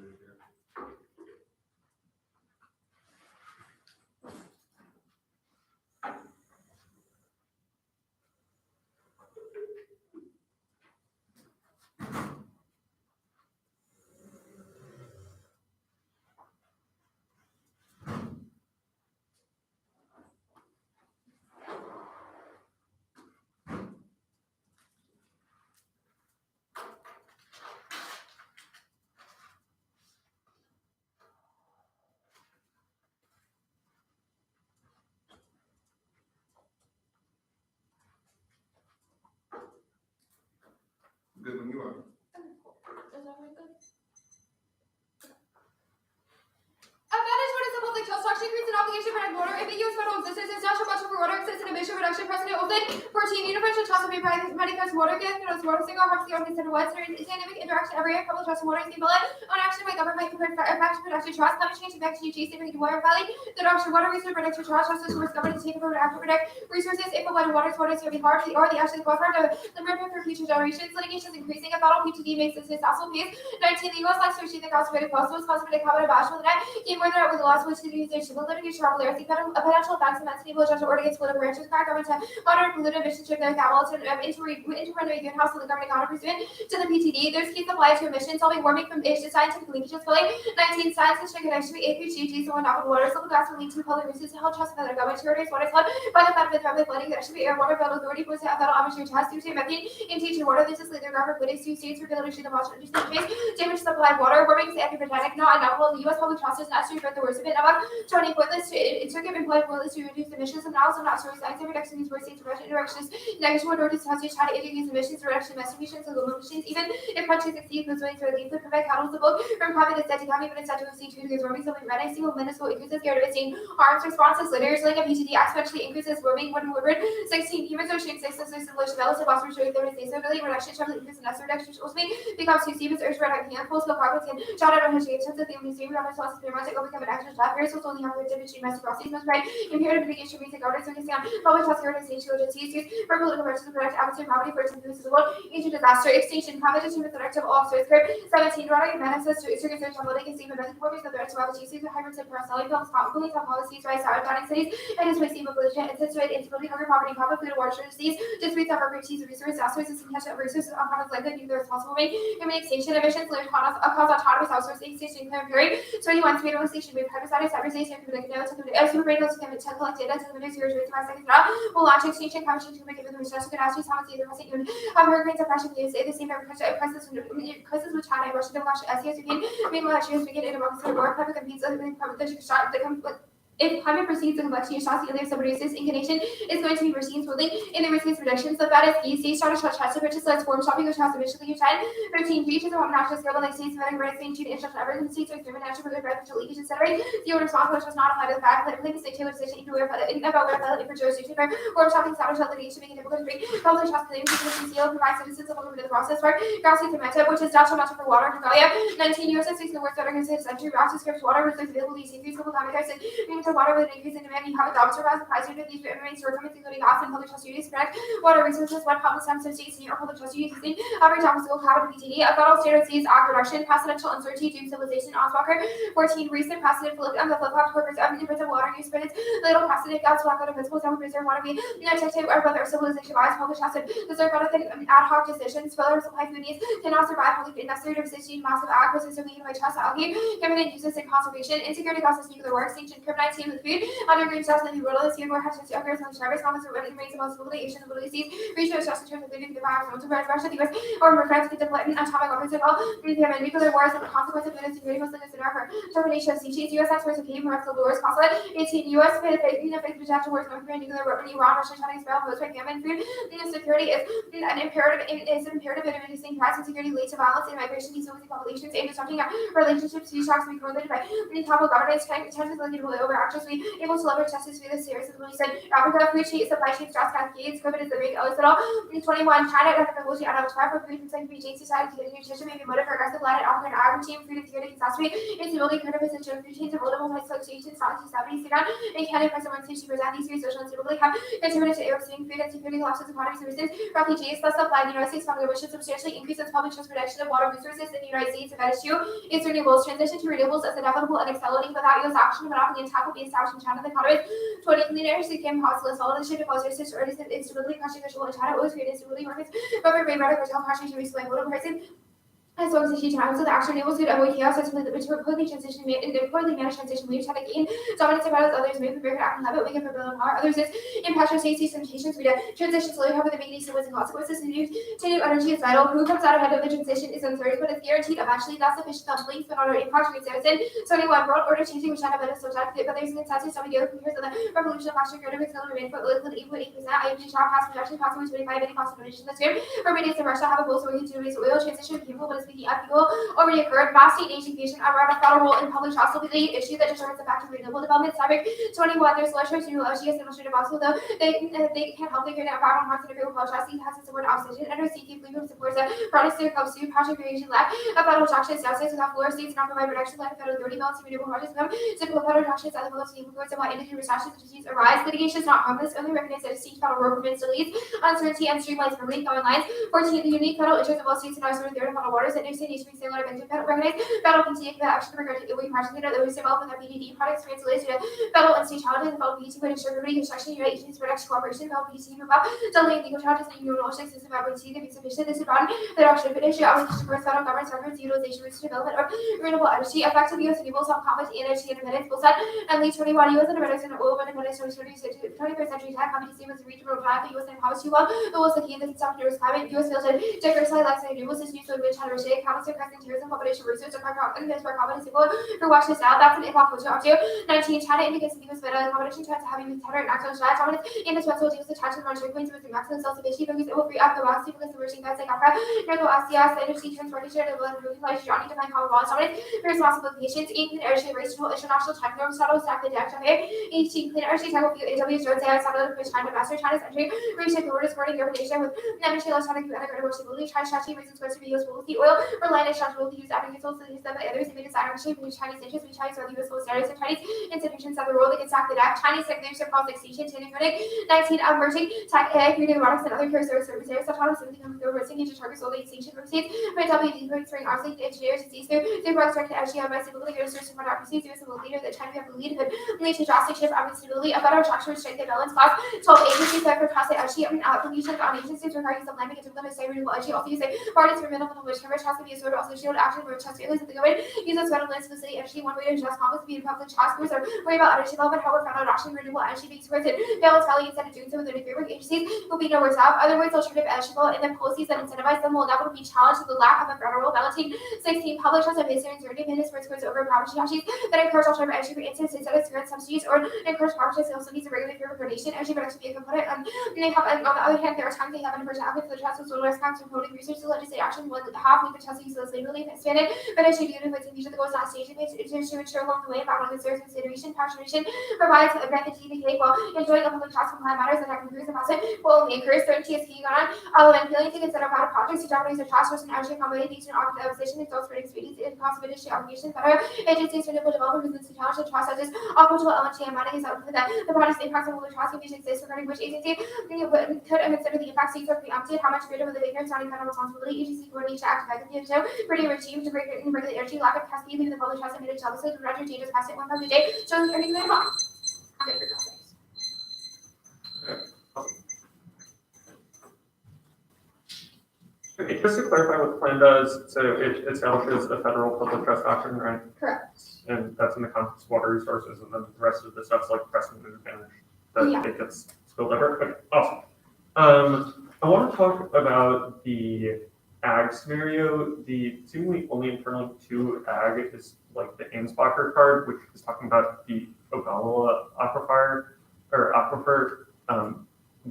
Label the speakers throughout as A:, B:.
A: illustrated here. Good when you are.
B: Is that very good? Advantage what is the public health structure creates an obligation for water. If the U.S. federal existence is national budget for water exists in emission reduction precedent of 14 universal trust of private cuts water gift and water single harms the only center west dynamic interaction every year public trust and water is being on action by government compared to faction production trust climate change effects UG saving water valley the direction water resource production trust justice towards government to take over and protect resources if applied water is to be hard or the action qualified to limit for future generations litigation is increasing a federal PTD makes this also pays 19 the U.S. legislation the conservative possible responsibility covered by national net more than with the last one to the user litigation travel there the potential effects of stable judgment order against political branches crack government to moderate polluted emissions to their capital to interrender greenhouse and the governing counter pursuant to the PTD. There's keys applied to emissions solving warming from age to scientific linkages fully 19 science and connection to APGG so when off water so the gas will lead to public resources to help trust other government territories water flood by the federal public flooding that should be air water federal authority for federal atmosphere test to methane in teaching water this is leader government police to states for delivery of water to face damage supplied water warming is anti-protective not enough the U.S. public trust is not to prevent the worst of it about Tony pointless to give employed pointless to reduce emissions and also not to science and reduction these worst states directions negative order to try to introduce emissions reduction investigations and global emissions even if countries exceed those ways to relieve the prevent cattle support from private instead to come even instead to see 2 degrees warming so red I single minutes will increases characteristic arms responses litters like a PTD exponentially increases warming when woodward 16 humans are showing 6 and lotion levels of phosphorus showing 30 days so really reduction sharply increase in necessary reduction ultimately becomes 2 Stevens urge red handfuls of progress and shot out on his chance of the only series on responses to romantic overcome an action job here so it's only have to diminish massive processes most right imperative mitigation basic orders so on public health care organization agencies used for political purposes to protect atmosphere property for its use of the world into disaster extinction competition with the directive of officers 17 running menaces to its research on what they can see from the performance of the threats of agencies with hybrid super selling films police have policies rise out of cities and its wasting of pollution and situate instability hunger poverty public food and water shortages disputes over expertise of resources disasters and catch up resources on products like the nuclear responsible rate human extinction emissions cause autonomous outsourcing extinction clear period 21 speed station with hypersonic cyberstation to make notes super radios can collect data to limit your 5 seconds now will launch extinction conversation to make it with the research can ask you how much either percent unit of hurricanes of pressure you say the same crisis with China and Russia don't launch SES again meanwhile she begin in amongst the war public competes if climate proceeds and collection of shots together subreduces inclination is going to be foreseen smoothly in the risk reduction. So that is easy. Start a shot to purchase let's form shopping which has eventually you tried 13 G to the home national scale like states vetting right saying to instruction everything states with human natural for the residential leakage etc. The owner responsible which was not applied to the fact that claim state tailored decision into about where pilot for jurisdiction for form shopping status shot litigation making difficult to break public shots claim to the seal provide citizens of the process for Garcia Pimenta which is natural for water Galia 19 US states the worst other considered century Ross scripts water was available these increased couple time ago to water with an increase in demand, you have a job to rise the price of these remains shortcomings, including gas and public trust duties, correct? Water resources, what public sense states in your public trust duties, using average obstacle capital PTD, a federal standard sees act reduction, precedential uncertainty, doom civilization, Oswalker, 14 recent precedent flip on the flip flop workers of independent water use credits, little precedent, God's lack of principles, that would preserve water be protected or whether civilization lies, public trust, deserve better than ad hoc decisions, failure to supply food needs, cannot survive public necessary to resist massive act, resistant leading by trust, algae, government uses in conservation, insecurity causes nuclear war extinction, COVID-19 with food, undergreen stuff like Rebuttal, Singapore has to occurs on service, Thomas remains the most mobility, Asian mobility seas, research just in terms of leading the virus, to Russia, the US, or France, the deployment atomic weapons at all, nuclear wars, and the consequence of units, security, Muslim, and for termination of species, US experts who came from the wars, consulate, 18 US, protection wars, North Korea, nuclear weapon, Iran, Russia, China, Israel, post famine, food, security is an imperative, in reducing price and security leads to violence and migration, these populations, and disrupting relationships, these shocks be correlated by top governance, tensions related over manufacturers be able to leverage justice through the series of release in Africa, food chain, supply chain stress cascades, COVID is the big Ellis 21, China technology and for food and like BJ society to nutrition may be motive for aggressive light African agriculture, food security, catastrophe, instability, kind of position, food chains, and multiple associations, strategy, 70, Sudan, and Canada, President to present these research and stability have contributed to overseeing food and security collapses of economic services, refugees, thus supply in the United States, public wishes substantially increase its public trust production of water resources in the United States. That is true. It's renewables. Transition to renewables is inevitable and accelerating without U.S. action, monopoly and tackle be established in China. The economy 20 clean energy became possible. Solvency to cause research or instability, crushing visual in China, always create instability markets, rubber, brain, rubber, cartel, crushing to resume modal pricing. As long as huge times, so the action enables good avoid chaos, essentially the poorly transition in the poorly managed transition leaders have to gain dominance about as others move, American act and habit, we can prevail in power. Others is impassioned states, these limitations, we transition slowly, however, the beginning still was in consequences, to new energy is vital. Who comes out ahead of the transition is uncertain, but it's guaranteed eventually not sufficient on belief, but on our impact rates citizen. So anyone world order changing, which had a better social but there's an consensus of the other years of the revolution of fashion, greater will remain for liquid 8.8%. IMG shop pass production possible 25 any cost of donation this year. Romania and Russia have a goal so we can do oil transition people, but it's speaking of people. Already occurred. Vast state nation fusion around a federal role in public trust will be the issue that determines the fact of renewable development. Cyber 21. There's legislation to LGS and illustrative also though they can't help figure out environmental harms and agreeable trust. He has to support opposition and CT legal supports a product to come soon. Project creation lack of federal attractions. South states without floor states not provide protection like federal authority balance renewable projects come typical federal attractions at the most team reports and why industry recessions and disease arise. Litigation is not harmless. Only recognize that distinct federal role prevents delays, uncertainty, and streamlines permitting common lines. 14. The unique federal interest of all states and our sort of federal waters and interstate nation a lot of recognize federal continue to action regarding the way projects that we develop with our PDD products translated to federal and state challenges, federal PDT would ensure everybody construction, United Nations production cooperation, federal PDT move up, delaying legal challenges and universal system of PDT to be sufficient. This is about the adoption of an issue application for federal government records, utilization, routes to development of renewable energy, effective use of renewable self-confidence, energy independence, will set and lead 21 U.S. independence and oil independence 21st century time, competency was reached from time, the U.S. and promised too long, the was the key in the South climate, U.S. failed to diversify like renewables, this use of which had a reshaped, comments pressing terrorism, population research, and for companies for Washington style. That's an impact which up to 19. China indicates the U.S. federal competition tries to have you tether and actual strategy. Dominance in this vessel deals with attraction on trade points with maximum self-sufficiency because it will free up the West because the emerging guys like Africa, North Asia, energy transportation, and the moving life journey to find common laws. Dominance for responsible applications. 18. Clean energy race to international tech norms. Settle stack the deck of air. 18. Clean energy tech will be AW Jones AI settled for China master China's entry. Reshape the orders supporting urbanization with energy electronic and agricultural stability. China strategy reasons supposed to be useful with the oil. Reliant on strategy will be used agricultural to use them by others. They design shape in Chinese interests. We Chinese are the useful stereotypes of Chinese institutions of the world. They can stack the deck. Chinese leadership across extinction, technocratic. 19. Emerging tech AI, creating robotics and other career service areas. Autonomous ability to go racing into targets all the extinction from states. By WD spring arms like engineers and seas through the products directed energy on my stability or research for democracy. US will leader that China have the lead could lead to drastic shift of stability, a better attraction strength and balance class. 12. Agencies that for prostate energy application on agencies regarding some landing into limit say renewable energy. Also use a parties for minimal which coverage has to be a sort of also shield action for trust failures of the government. Use this federal land specificity energy. One way to address conflicts be in public task force or worry about energy development. However, federal adoption renewable energy being towards it. Balance value instead of doing so with the framework agencies will be nowhere to have. Other ways alternative energy law and the policies that incentivize them will inevitably be challenged with the lack of a federal balancing. 16. Public trust and basic uncertainty independence for towards over power strategies that encourage alternative energy for instance instead of current subsidies or encourage power strategies also needs a regular fear of coordination. Energy production be a component and they have on the other hand there are times they have an emergent advocate for the trust with solar response and promoting research to legislate action one half with the trust use less legally expanded but as you do with the future that goes on stage to ensure along the way environmental concerns consideration power generation provides a method to indicate while enjoying a public trust compliant matters that can increase the process will only encourage certainty as key on element feeling to consider about projects to jeopardize the trust source and energy combination of the opposition and those spreading species in possible industry obligations better agencies renewable development business to challenge the trust such as optimal LNG and mining is out that the project's impacts on public trust conditions exist regarding which agency could consider the impacts states are preempted how much greater will the ignorance surrounding federal responsibility agency coordinate to act effectively to pretty regime to regulate energy lack of capacity leaving the public trust and manage services to render changes past it 1 per day showing earning their box.
C: Okay, just to clarify what the plan does, so it establishes a federal public trust doctrine, right?
B: Correct.
C: And that's in the context of water resources, and then the rest of the stuff's like precedent advantage that it gets spilled over. Okay, awesome. I want to talk about the ag scenario. The seemingly only internal to ag is like the Ansbacher card, which is talking about the Ogallala aquifer.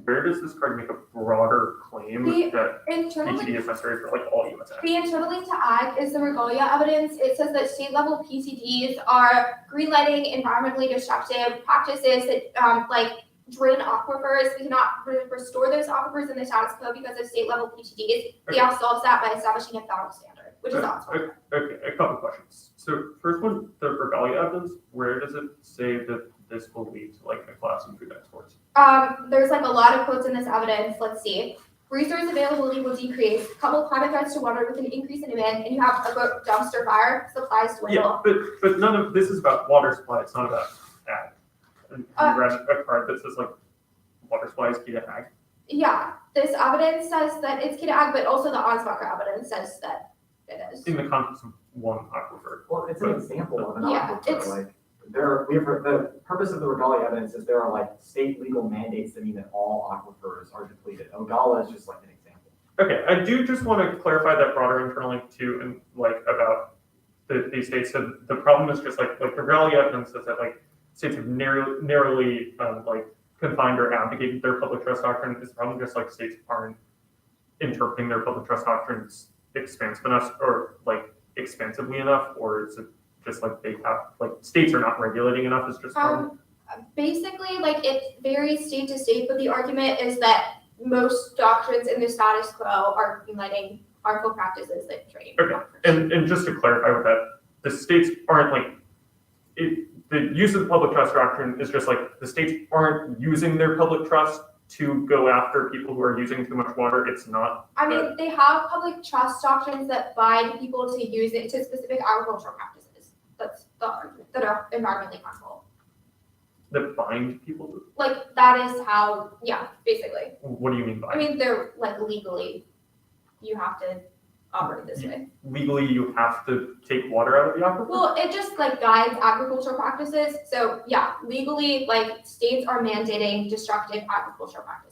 C: where does this card make a broader claim that PTD is necessary for like all U.S. ag?
B: The internal link to ag is the regalia evidence. It says that state level PTDs are greenlighting environmentally destructive practices that like drain aquifers. We cannot restore those aquifers in the status quo because of state level PTDs. The F solves that by establishing a federal standard, which is awesome.
C: Okay, a couple questions. So first one, the regalia evidence, where does it say that this will lead to like a collapse in food exports?
B: There's like a lot of quotes in this evidence. Let's see. Resource availability will decrease. Couple climate threats to water with an increase in demand, and you have a dumpster fire. Supplies dwindle.
C: Yeah, but none of this is about water supply. It's not about ag. And you read a card that says like water supply is key to ag.
B: Yeah, this evidence says that it's key to ag, but also the Ansbacher evidence says that it is.
C: In the context of one aquifer.
D: Well, it's an example of an
B: Yeah,
D: aquifer.
B: it's-
D: Like the purpose of the regalia evidence is there are like state legal mandates that mean that all aquifers are depleted. Ogala is just like an example.
C: Okay, I do just want to clarify that broader internal link too, and like about these states. So the problem is just like the regalia evidence is that like states have narrowly like confined or abdicated their public trust doctrine. It's probably just like states aren't interpreting their public trust doctrines expansive enough or like expansively enough, or is it just like they have like states are not regulating enough? Is just
B: basically like it varies state to state, but the argument is that most doctrines in the status quo are greenlighting harmful practices that drain.
C: Okay, and just to clarify with that, the states aren't like the use of the public trust doctrine is just like the states aren't using their public trust to go after people who are using too much water. It's not.
B: I mean, they have public trust doctrines that bind people to use it to specific agricultural practices. That's the argument, that are environmentally harmful.
C: That bind people to.
B: Like that is how, yeah, basically.
C: What do you mean by?
B: I mean, they're like legally, you have to operate this way.
C: Legally, you have to take water out of the aquifer?
B: Well, it just like guides agricultural practices. So yeah, legally, like states are mandating destructive agricultural practices.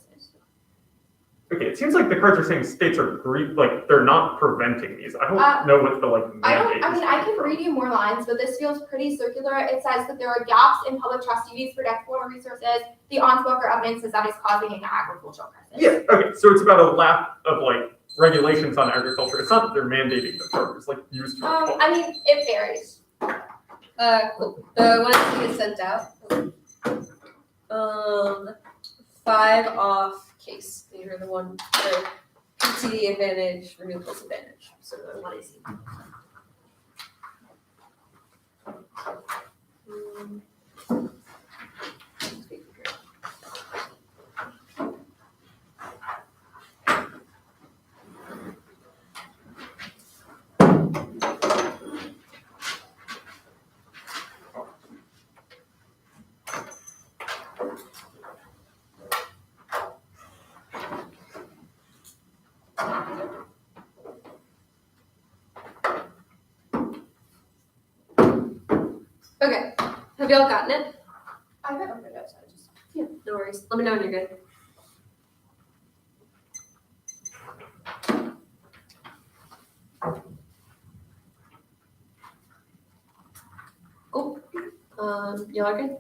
C: Okay, it seems like the cards are saying states are like they're not preventing these. I don't know what the like mandate is.
B: I mean, I can read you more lines, but this feels pretty circular. It says that there are gaps in public trust duties to protect water resources. The Ansbacher evidence is that it's causing an agricultural crisis.
C: Yeah. Okay, so it's about a lack of like regulations on agriculture. It's not that they're mandating the farmers like used to.
B: I mean, it varies.
E: Cool. The one that gets sent out. 5 off case. These are the one for PTD advantage, renewables advantage. So the one is okay. Have y'all gotten it?
B: I haven't opened it up, so I just.
E: Yeah, no worries. Let me know when you're good. Cool. Y'all are good?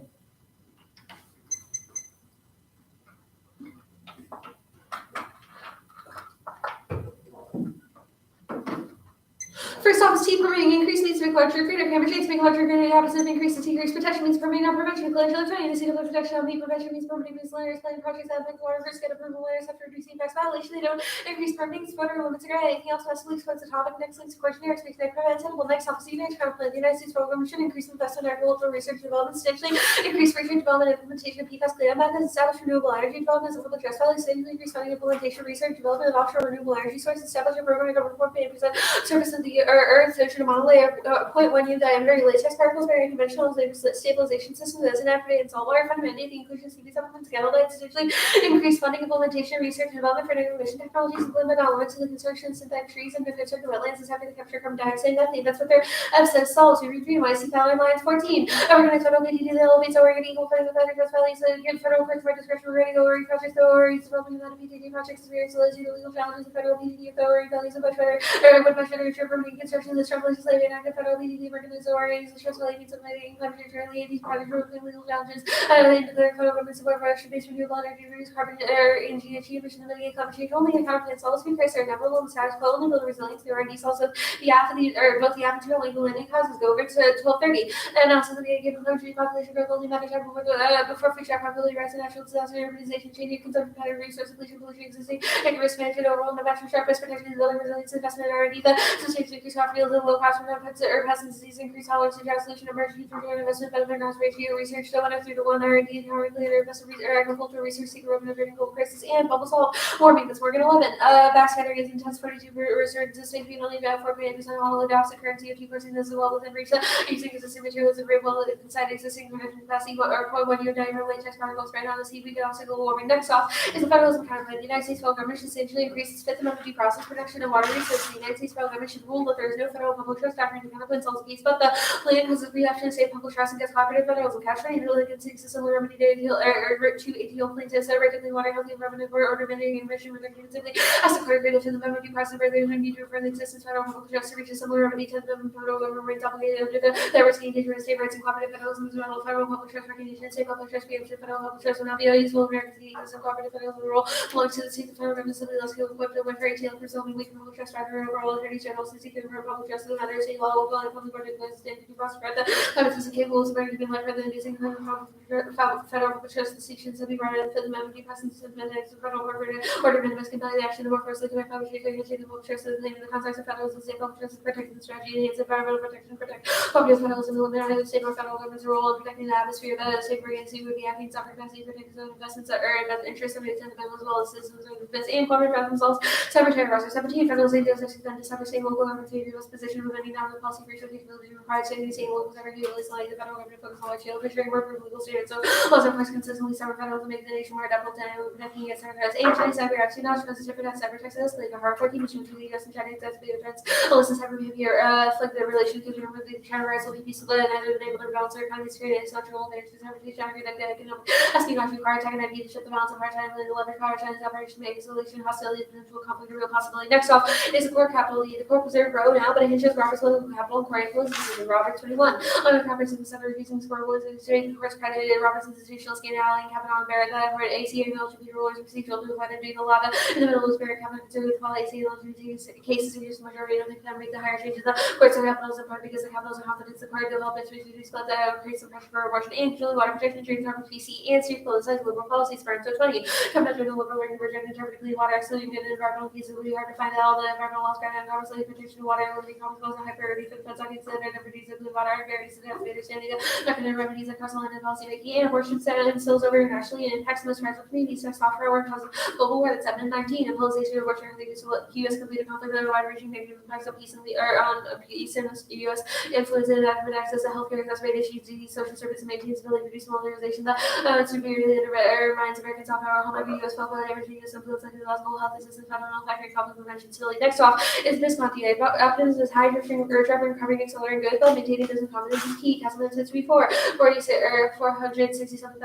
E: First off, is T permitting increase needs to be larger greater. Camera chains make larger greater. The opposite of increase to decrease. Protection means permitting, not prevention. Collateral training. The seat of protection on the prevention means permitting these layers. Planning projects that make water first get approval layers after reducing impacts violation. They don't increase permitting, spotter, limits, or anything else. Specifically explains the topic. Next links to questionnaire. Speaks they prevent simple. Next office unit. Plan. The United States program should increase investment in agricultural research and development. Potentially increase research development and implementation of PFAS cleanup methods. Establish renewable energy development. Public trust values. Significantly increase funding implementation research development of offshore renewable energy sources. Establish a program to cover 4% service of the Earth. Ocean monolayer 0.1 U diameter latex particles very conventional stabilization systems as an activated in saltwater fund mandate the inclusion of CP supplements candlelights essentially increase funding implementation research and development for new emission technologies implement elements of the construction of synthetic trees and benefits of the wetlands is having the capture carbon dioxide methane. That's what their says solves. We read YC Power Lines 14. Organized federal PDD elevates our equal further with trust values so get federal courts for discretion regarding ORE projects ORE developing the PDD projects is very so the legal challenges of federal PDD of ORE values of bush weather or wood bush weather permitting construction the Trump legislative and active federal legally regulatory the stress relating to submitting climate change early and these projects are legal challenges. They declare federal government support for production-based renewable energy, reduce carbon and GHG emission, and mitigate climate change only. And counterplans all speed price are inevitable and status quo only build resilience. There are these also the affidavit or both the affidavit and legal lending causes go over to 1230. And also the given country population growth only matters before future probability rise in natural disaster, urbanization, changing consumption pattern, resource depletion, pollution existing, and risk management overall, no matter sharp risk protection, building resilience, investment already the sustains increase property, low cost for or pests disease, increase tolerance to drought solution, emergency future investment benefit cost ratio, research, so 1:3 R&D, and R&D, agricultural research, seeker open averting global crisis, and bubble salt warming. This Morgan 11. Backscatter is intense 42% resistance being only about 4.8% of all adopts the currency of 2% as well within reach using existing materials and very well inside existing production capacity or 0.1 year diameter latex particles right on the sea. We could also global warming. Next off is the federalism counterplan. The United States federal government should essentially increase its Fifth Amendment due process protection and water research. The United States federal government should rule that there is no federal public trust doctrine to counterplan solves peace, but the plan has a reaction to state public trust and gets cooperative federalism. Catch and really can seek a similar remedy to ATL plaintiffs that regularly water healthy environment for order mitigating emission reduction simply as the clear greater to the amendment due process further than need to refer the existence of federal public trust to reach a similar remedy to the federal government remains obligated under the diversity and endangerment state rights and cooperative federalism as well. Federal public trust recognition, state public trust preemption, federal public trust will not be useful in American cities and cooperative federalism rule belongs to the state. The federal government simply less skilled equipped to win for ATL for solving weak public trust rather overall attorneys general since he can refer public trust to another state law will and public order to stand to be prospered. The evidence is capable of American being led further than using federal public trust distinctions to be brought in the amendment due process of federal order minimus compel the action of more forcefully commit public the public trust of the name of the context of federalism, state public trust is protecting the strategy, enhance environmental protection, protect public federalism, eliminate the state or federal government's role in protecting the atmosphere, the state agency would be acting sovereign capacity, protecting its own investments that are in the interest of its independent as well as citizens of the defense and corporate for themselves. Secretary Roster 17, federal state deals extend to separate state local government to use position with any nominal policy for capability required to any state local government capabilities like the federal government focus on shield, ensuring work for legal standards. So laws are placed consistently separate federal to make the nation more adaptable to protecting against cyber threats. And Chinese cyber action, not because it's different as cyber Texas, like a hard 14 between the US and China, that's the defense. Illicit cyber behavior, like the relation to remove the China rights will be peaceful and either enable to balance their economies, create a structural advantage to cyberstation, economic espionage, require tech and ID to shift the balance of our China, the leverage power China's operation, make isolation, hostility, potential conflict, a real possibility. Next off is the core capital, the core preserve grow now, but it hinges Robert's local capital, core influence, this is Robert 21. On the conference in the center, using score was extreme, of course, credited Robert's institutional scandal and capital Barrett that for AC and LGBT rulers and procedural to avoid doing the lava in the middle of Barrett cabinet considered while AC LGBT cases in use majority of the can make the higher changes. The courts of capitals in part because the capitals are confidence the court development to split that create some pressure for abortion and usually water protection, drinking carbon PC and street politicized liberal policies for so 20. Compared to the liberal learning rejecting interpreting water, excluding good environmental cases, it would be hard to find out all the environmental laws granted and conversely protection of water, limiting common goals and high priority for the feds on considered remedies of blue water, very significant understanding of recommended remedies across the line and policy making and abortion and stills over internationally and impacts the most fragile communities. So software work causes global war that's 7 and 19 implementation of abortion related to U.S. completed conflict with a wide-ranging negative impacts of peace and peace in the U.S. influence and access to healthcare, exacerbated issues, social service, and maintains ability to reduce militarization that severely undermines American soft power, home every U.S. public average U.S. influence like the global health assistance, federal factory conflict prevention facility. Next off is Visconti. Optimism is high driving recovering accelerating good, but maintaining business confidence is key. Castle since before 467,000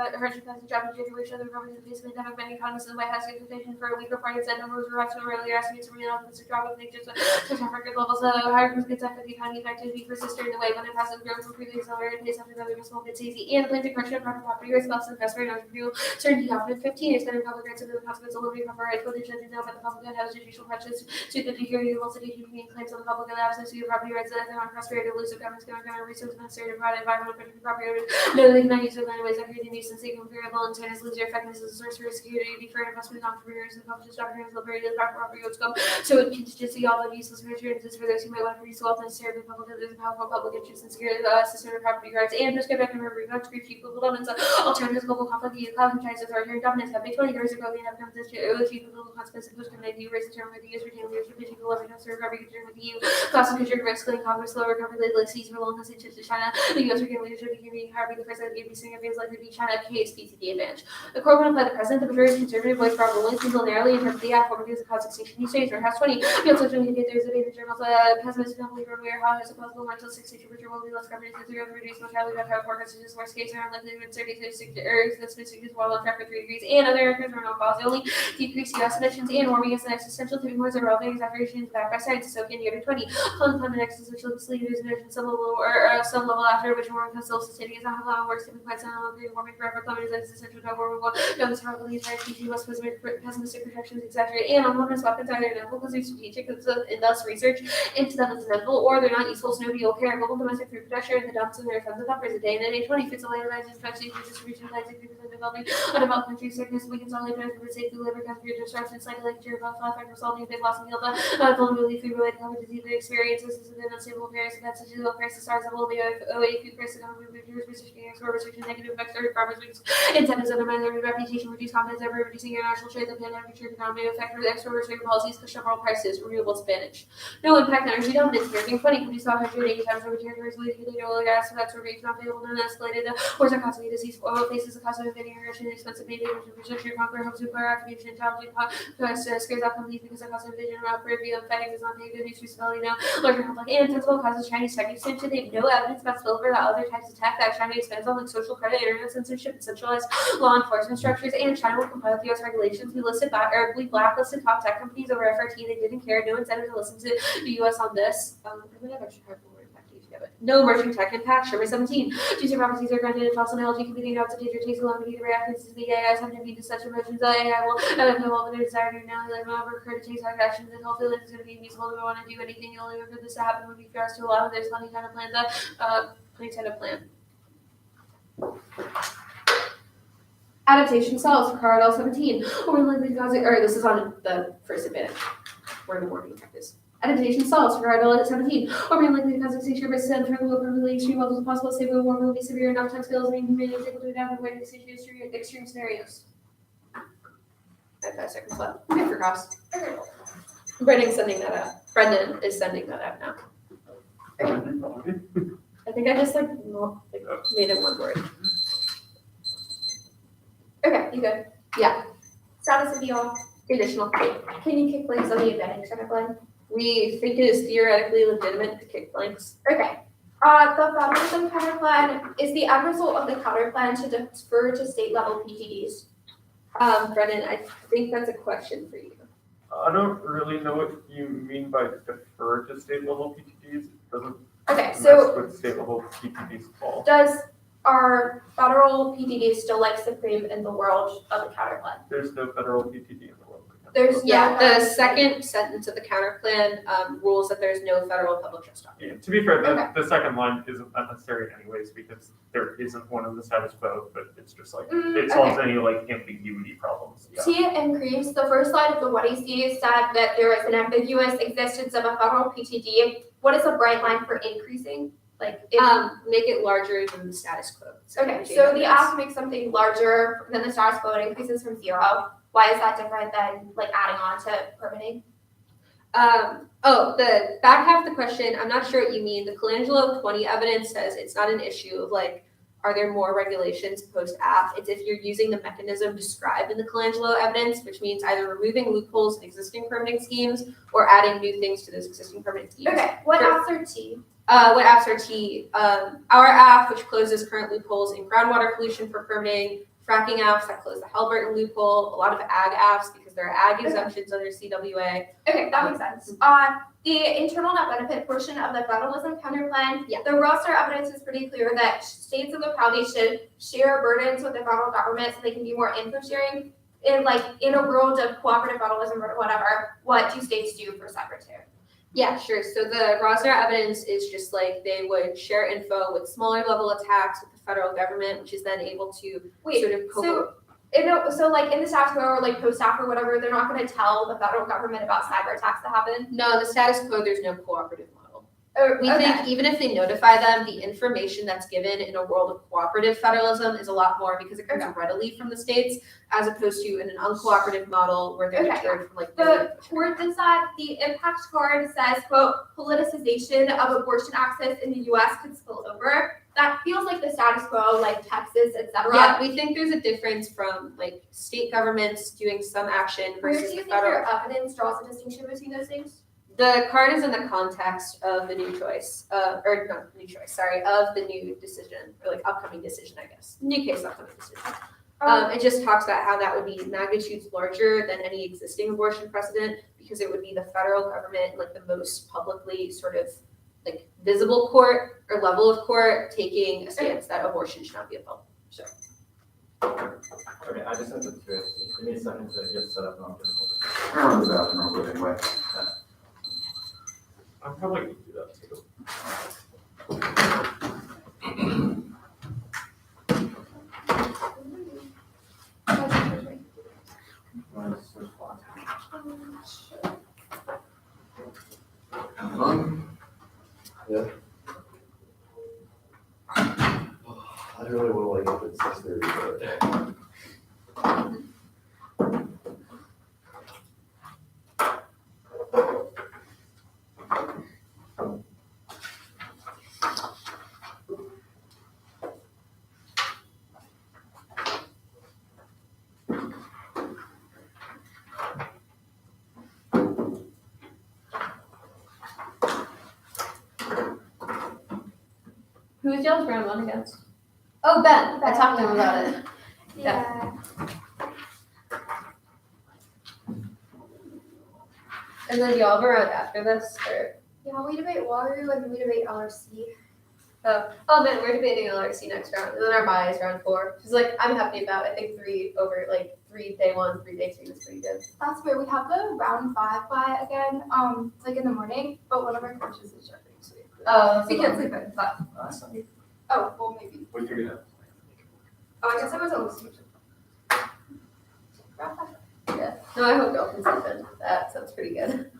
E: jobs in January show the recovery of the pandemic. Many economists in the White House expectation for a weaker party said numbers were actually earlier estimates from the optimistic drop of just such record levels of higher consecutive the economy activity persists during the way when it passes growth from previous accelerated pace after the small bit easy and the planned correction of property rights costs investment and review certainty confidence 15 extended public rights and the consequence of limiting proper rights whether judges know about the public good has judicial questions to the degree of multitude between claims on the public good absence to property rights that economic prosperity elusive governments going to resources necessary to provide environmental property owners know they cannot use their land in ways that create a nuisance and variable and tenants lose their effectiveness as a source for security deferred investment entrepreneurs and publishers doctrines liberated the proper property would scope so in contingency all the useless returns for those who might want to produce wealth necessary for public good there's a powerful public interest in security system of property rights and prescribed economic to create people dominance alternatives global conflict the cloud and China's authoritarian dominance have been 20 years ago we have competition achieved global consequences which can make you raise the term with the US retaining leadership to deliver no serve recovery concern with the EU cost of future risk and Congress slow recovery lately sees for long to China the US retaining leadership became being hard the first of the ABC is likely to be China case PCD advantage. The court will apply the president, the majority conservative voice for rulings until narrowly interpret the act for the cause extinction. These days, or House 20. The also indicated there is a debate in the journals. Pessimists don't believe where how there's a possible until 60 which will be less government to zero reduce mortality that have forecast is worst case and unlikely to insert the specific is well on track for 3 degrees and other areas are not cause only decrease US emissions and warming is an existential tipping points of relevant exaggerations backed by science. So in year 20, Fun time and exercise, which looks leaders and some level after which more self-sustaining is not allowed works to be quite sound, warming forever, climate is essential to our world. No, this probably the entire species must pessimistic projections exaggerate and unharnessed weapons either inevitable because they're strategic and thus research into them is inevitable, or they're not useful, so nobody will care. Global domestic food production and the dumps and their funds of numbers a day and a day 20 fits away the lines, especially for distribution lines, 60% developing undeveloped countries, sickness, weakens all labor, and safety, labor, country, disruption, slightly like about 5 factors, all new, they lost and healed, vulnerability, food related common disease, experiences, and unstable various events such as oil crisis, SARS, Ebola, OA, food crisis, economic restriction, export restriction, negative effects, farmers, incentives undermine their reputation, reduce confidence, ever reducing international trade, the pandemic, economic effect, export restrictive policies, push up world prices, renewables advantage. No impact on energy dominance, American 20, produce 180 times over territories, leading to oil, gas, exploration not available and escalated, wars are constantly disease, oil faces the cost of invading aggression, expensive native, research, conquer, hopes to acquire, occupation, challenging, scares outcome leave because the cost of invasion around Caribbean, fighting is not good news, feasibility now, larger conflict, and intensive causes Chinese tech extension. They have no evidence about spillover that other types of tech that China expands on, like social credit, internet censorship, and centralized law enforcement structures, and China will comply with US regulations. We blacklisted top tech companies over FRT. They didn't care. No incentive to listen to the US on this. No emerging tech impact. Sugar 17. Future properties are granted fossil analogy competing out to teacher takes along with the reactions to the AIs having to be to such emotions. The AI will have no all the desire to now let them occur to take such actions and hopefully it's going to be useful to want to do anything. The only way for this to happen would be for us to allow there's plenty time to plan Adaptation solves for Cardinal 17. Or this is on the first advantage. We're in the warning practice. Adaptation solves for Cardinal 17. Or being likely to cause extinction by stem from the permanently extreme levels as possible, stable warming will be severe enough time scales and humanity is able to adapt and avoid extreme scenarios. I have 5 seconds left. Okay, for cost. Brendan is sending that out now. I think I just made it one word. Okay, you good? Yeah. Status of the all. Conditional. Can you kick blanks on the advantage counterclaim? We think it is theoretically legitimate to kick blanks. Okay. The federalism counterplan is the end result of the counterplan to defer to state level PTDs. Brennan, I think that's a question for you.
C: I don't really know what you mean by defer to state level PTDs. It doesn't mess with state level PTDs at all.
B: Does our federal PTD still supreme in the world of the counterplan?
C: There's no federal PTD in the world.
E: The second sentence of the counterplan rules that there's no federal public trust doctrine.
C: Yeah, to be fair, the second line isn't necessary anyways because there isn't one in the status quo, but it's just it solves any ambiguity problems. Yeah.
B: T increase, the first line of the 1AC said that there is an ambiguous existence of a federal PTD. What is a bright line for increasing?
E: Make it larger than the status quo.
B: Okay, so the act makes something larger than the status quo and increases from 0. Why is that different than adding on to permitting?
E: The back half of the question, I'm not sure what you mean. The Colangelo 20 evidence says it's not an issue of are there more regulations post-app? It's if you're using the mechanism described in the Colangelo evidence, which means either removing loopholes in existing permitting schemes or adding new things to those existing permitting schemes.
B: Okay, what apps are T?
E: What apps are T? Our app, which closes current loopholes in groundwater pollution for permitting, fracking apps that close the Halliburton loophole, a lot of ag apps because there are ag exemptions under CWA.
B: Okay, that makes sense. The internal net benefit portion of the federalism counterplan, the roster evidence is pretty clear that states and localities should share burdens with the federal government so they can be more info sharing. In a world of cooperative federalism or whatever, what do states do for secretary?
E: Yeah, sure. So the Rosner evidence is just they would share info with smaller level attacks with the federal government, which is then able to in the status quo or post-app or whatever, they're not going to tell the federal government about cyber attacks that happen? No, the status quo, there's no cooperative model. We think even if they notify them, the information that's given in a world of cooperative federalism is a lot more because it comes readily from the states, as opposed to in an uncooperative model where they're deterred from
B: Towards this side, the impact card says, quote, politicization of abortion access in the U.S. could spill over. That feels like the status quo, Texas, etc.
E: Yeah, we think there's a difference from state governments doing some action versus the federal.
B: Where do you think your evidence draws a distinction between those things?
E: The card is in the context of the new choice, of the new decision, or upcoming decision, I guess. New case, upcoming decision. It just talks about how that would be magnitudes larger than any existing abortion precedent because it would be the federal government, like the most publicly sort of like visible court or level of court taking a stance that abortion should not be upheld.
D: Okay, I just sent it to it. Give me a second to get set up and I'll get it over.
A: I'll run to the bathroom real quick anyway.
C: I'm probably gonna do that too.
F: Yeah. I really would like it at 6:30, but.
E: Who is y'all's round one against? Oh, Ben. I talked to him about it.
B: Yeah.
E: And then y'all have a round after this, or?
B: Yeah, we debate Waterloo and then we debate LRC.
E: Oh man, we're debating LRC next round, and then our bye is round 4. Cause like I'm happy about. I think 3 day 1, 3 day 2 is pretty good.
B: That's where we have the round 5 by again, like in the morning, but one of our coaches is jumping, so
E: We can't sleep at 5.
D: That's not me.
B: oh, well, maybe.
D: We figured it out.
B: Oh, I guess I was almost. Round 5.
E: Yeah. No, I hope y'all can sleep in. That sounds pretty good.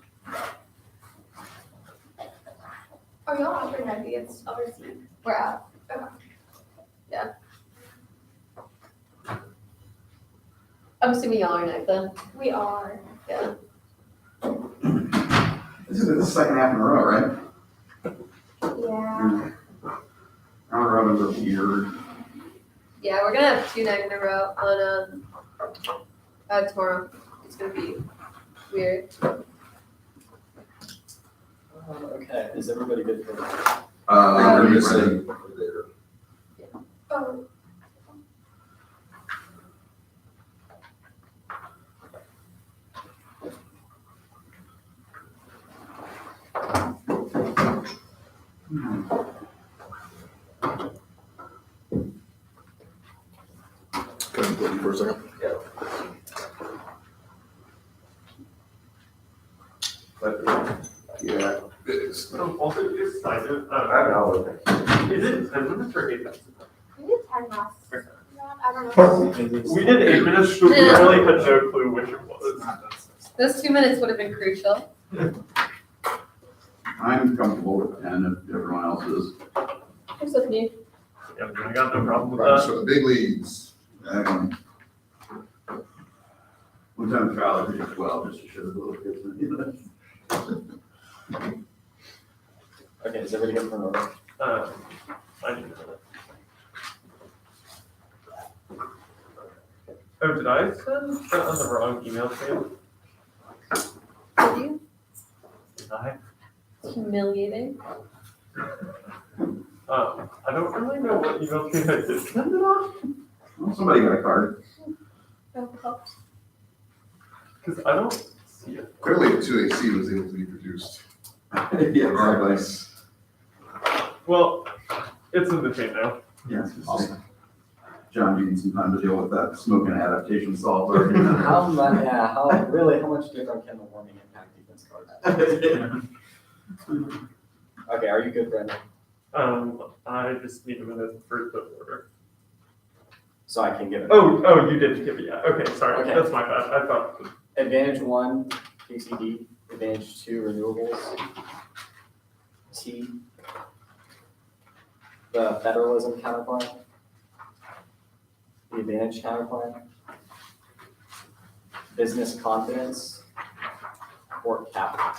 B: Are y'all alternating against LRC?
E: We're out.
B: Okay.
E: Yeah. I'm assuming y'all are next then.
B: We are.
E: Yeah.
A: This is the second half in a row, right?
B: Yeah.
A: Round robins are weird.
E: Yeah, we're gonna have 2 nights in a row on tomorrow. It's gonna be weird.
D: Okay, is everybody good for that?
A: We're
F: You're
A: missing.
F: saying there.
B: Oh,
F: Can I put you for a second?
A: Yeah.
C: Also, just side note,
F: I know.
C: is it 10 minutes or 8 minutes?
B: we did 10 last.
C: Okay.
B: I don't know.
C: We did 8 minutes, but we really had no clue which it was.
E: Those 2 minutes would have been crucial.
A: I'm comfortable with 10 if everyone else is.
E: Who's with me?
C: Yeah, I got no problem with
F: Right,
C: that.
F: so the big leagues.
A: One time trial, I did 12 just to show the little kids.
D: Okay, is everybody good for an order?
C: I need a minute. Oh, did I send that on the wrong email chain?
E: Did you?
C: Did I?
E: It's humiliating.
C: I don't really know what email chain I did send it on,
A: Well, somebody got a card.
C: because I don't see it.
F: Clearly, a 2AC was able to be produced.
A: Yeah, exactly.
C: Well, it's in the chain now.
A: Yes.
F: Awesome.
A: John, you need some time to deal with that smoke and adaptation solver.
D: How much, yeah, how much different can the warming impact defense cards? Okay, are you good, Brendan?
C: I just need a minute for the order.
D: So I can give it.
C: Oh, you did give me that. Okay, sorry,
D: Okay.
C: that's my bad. I thought.
D: Advantage 1, PCD. Advantage 2, renewables. T. The federalism counterclaim. The advantage counterclaim. Business confidence. Court capital.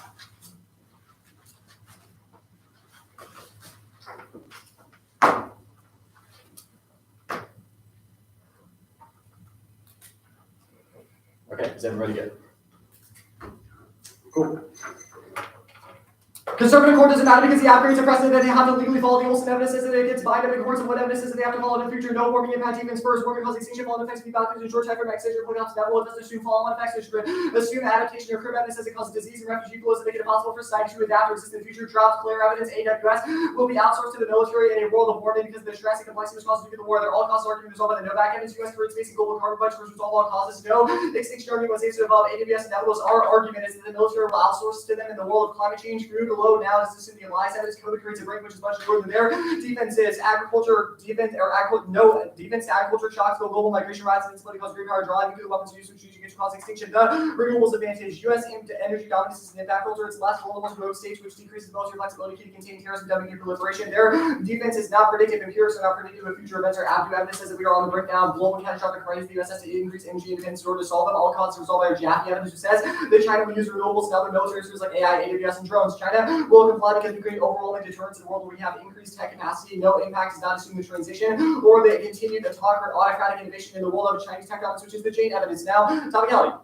D: Okay, is everybody good? Cool. Conservative court doesn't matter because the app creates a precedent that they have to legally follow the Olsen evidence says that it gets bind up in courts and what evidence says that they have to follow in the future. No warming impact events first. Warming causing extinction, fall effects, be back to short time for extinction, point out to that rule. It doesn't assume follow on effects. It should assume adaptation or curb evidence says it causes disease and refugee flows that make it impossible for society to adapt or exist in the future. Drops clear evidence. AWS will be outsourced to the military in a world of warming because of the stress and complexity caused due to the war. They're all causes are resolved by the no back evidence. US creates basic global carbon budget which resolve all causes. No extinction argument was able to involve AWS and that was our argument is that the military will outsource to them in the world of climate change. Food below now is assume the allies evidence. COVID creates a break which is much lower than their defense is. Agriculture defense or no defense to agriculture shocks to global migration routes and instability cause green power driving nuclear weapons use which usually cause extinction. The renewables advantage. US aimed to energy dominance is an impact filter. It's less vulnerable to rogue states which decreases military flexibility to contain terrorism, dumping, and proliferation. Their defense is not predictive. Empirics are not predictive of future events or abdo evidence says that we are on the breakdown. Global catastrophic crisis. The US has to increase energy independence in order to solve them. All causes resolved by our Jaffe evidence which says that China will use renewables and other military tools like AI, AWS, and drones. China will comply because we create overwhelming deterrence in a world where we have increased tech capacity. No impact is not assumed the transition or the continued autocratic innovation in the world of Chinese tech dominance, which is the Jane evidence. Now, topicality.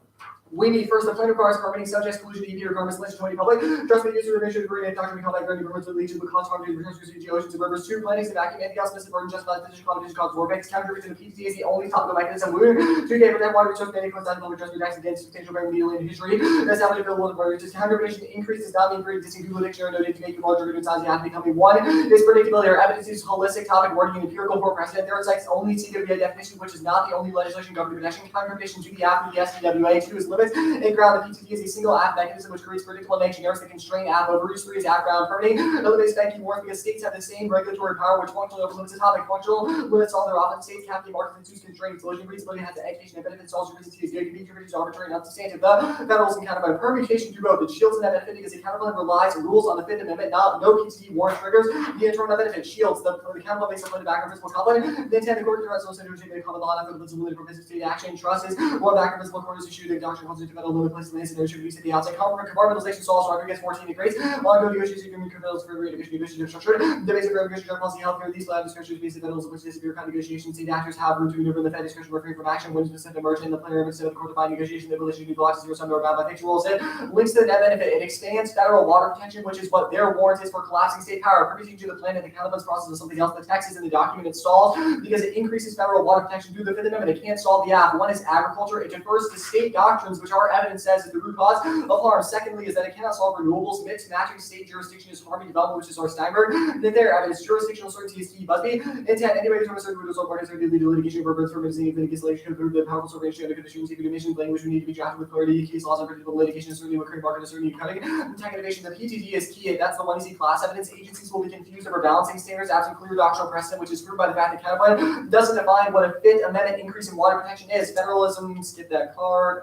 D: We need first the plan requires permitting subjects collusion EP requirements legislation 20 public. Trust me, user information agreement and doctrine called like grand governments with legion with cause harm to returns to oceans and rivers. Two plannings and vacuum anything else missing burden just by the competition cause war banks. Counter to the PTT is the only topical mechanism. We're to get that water resource many comes down to just reduction against substantial very immediately in history. That's how to build water water. Just countervation increase does not mean for existing Google dictionary noted to make you larger in size. You have to become one is predictability or evidence is holistic topic wording and empirical for precedent. There is like only CWA definition, which is not the only legislation governing protection. Countervation to the after the SCWA. Two is limits and ground. PTT is a single app mechanism which creates predictable and generics that constrain app overuse. 3 is app ground permitting. Eliminates banking wars because states have the same regulatory power which functionally overlimits the topic. Functional limits all their offense. States have the market and constraints. Collision reasonability has the education and benefits. Also reasons is good. Contributions arbitrary and unsubstantive. The federalism counted by permutation do both. It shields and that benefit because the counterplan relies on rules on the Fifth Amendment. No PTT warrant triggers. The internal benefit shields the counterplan based on the background principle coupling. The intent of the court to also to take the common law and the for business state action. Trust is one background principle court is issued the doctrine constitutes federal limit places in the should be the outside compartmentalization solves for against 14 degrees. Ongoing negotiations agreement controls for negotiation structure. The basic negotiation policy healthcare. These lab discussions based on federalism which is severe kind of negotiations. State actors have room to maneuver in the Fed discussion refrain from action when specific emerge in the plenary instead of the court defined negotiation. The ability to be blocked zero sum or bound by fixed rules. It links to the net benefit. It expands federal water protection, which is what their warrant is for collapsing state power. Permitting to the plan and the counterbalance process is something else. The text is in the document. It stalls because it increases federal water protection through the Fifth Amendment. It can't solve the app. One is agriculture. It defers to state doctrines, which our evidence says is the root cause of harm. Secondly, is that it cannot solve renewables. Mixed matching state jurisdiction is harming development, which is our Steinberg. Then there, evidence jurisdictional certainty is key. Busby. Intent. Anybody who's a certain result parties are lead to litigation for birth for missing litigation can prove the powerful surveillance under conditions. If emission language we need to be drafted with clarity. Case laws are predictable. Litigation certainly will create market certainty cutting. Tech innovation. The PTT is key. That's the one you see class evidence. Agencies will be confused over balancing standards. Absent clear doctrinal precedent, which is proved by the fact that counterplan doesn't define what a Fifth Amendment increase in water protection is. Federalism. Skip that card.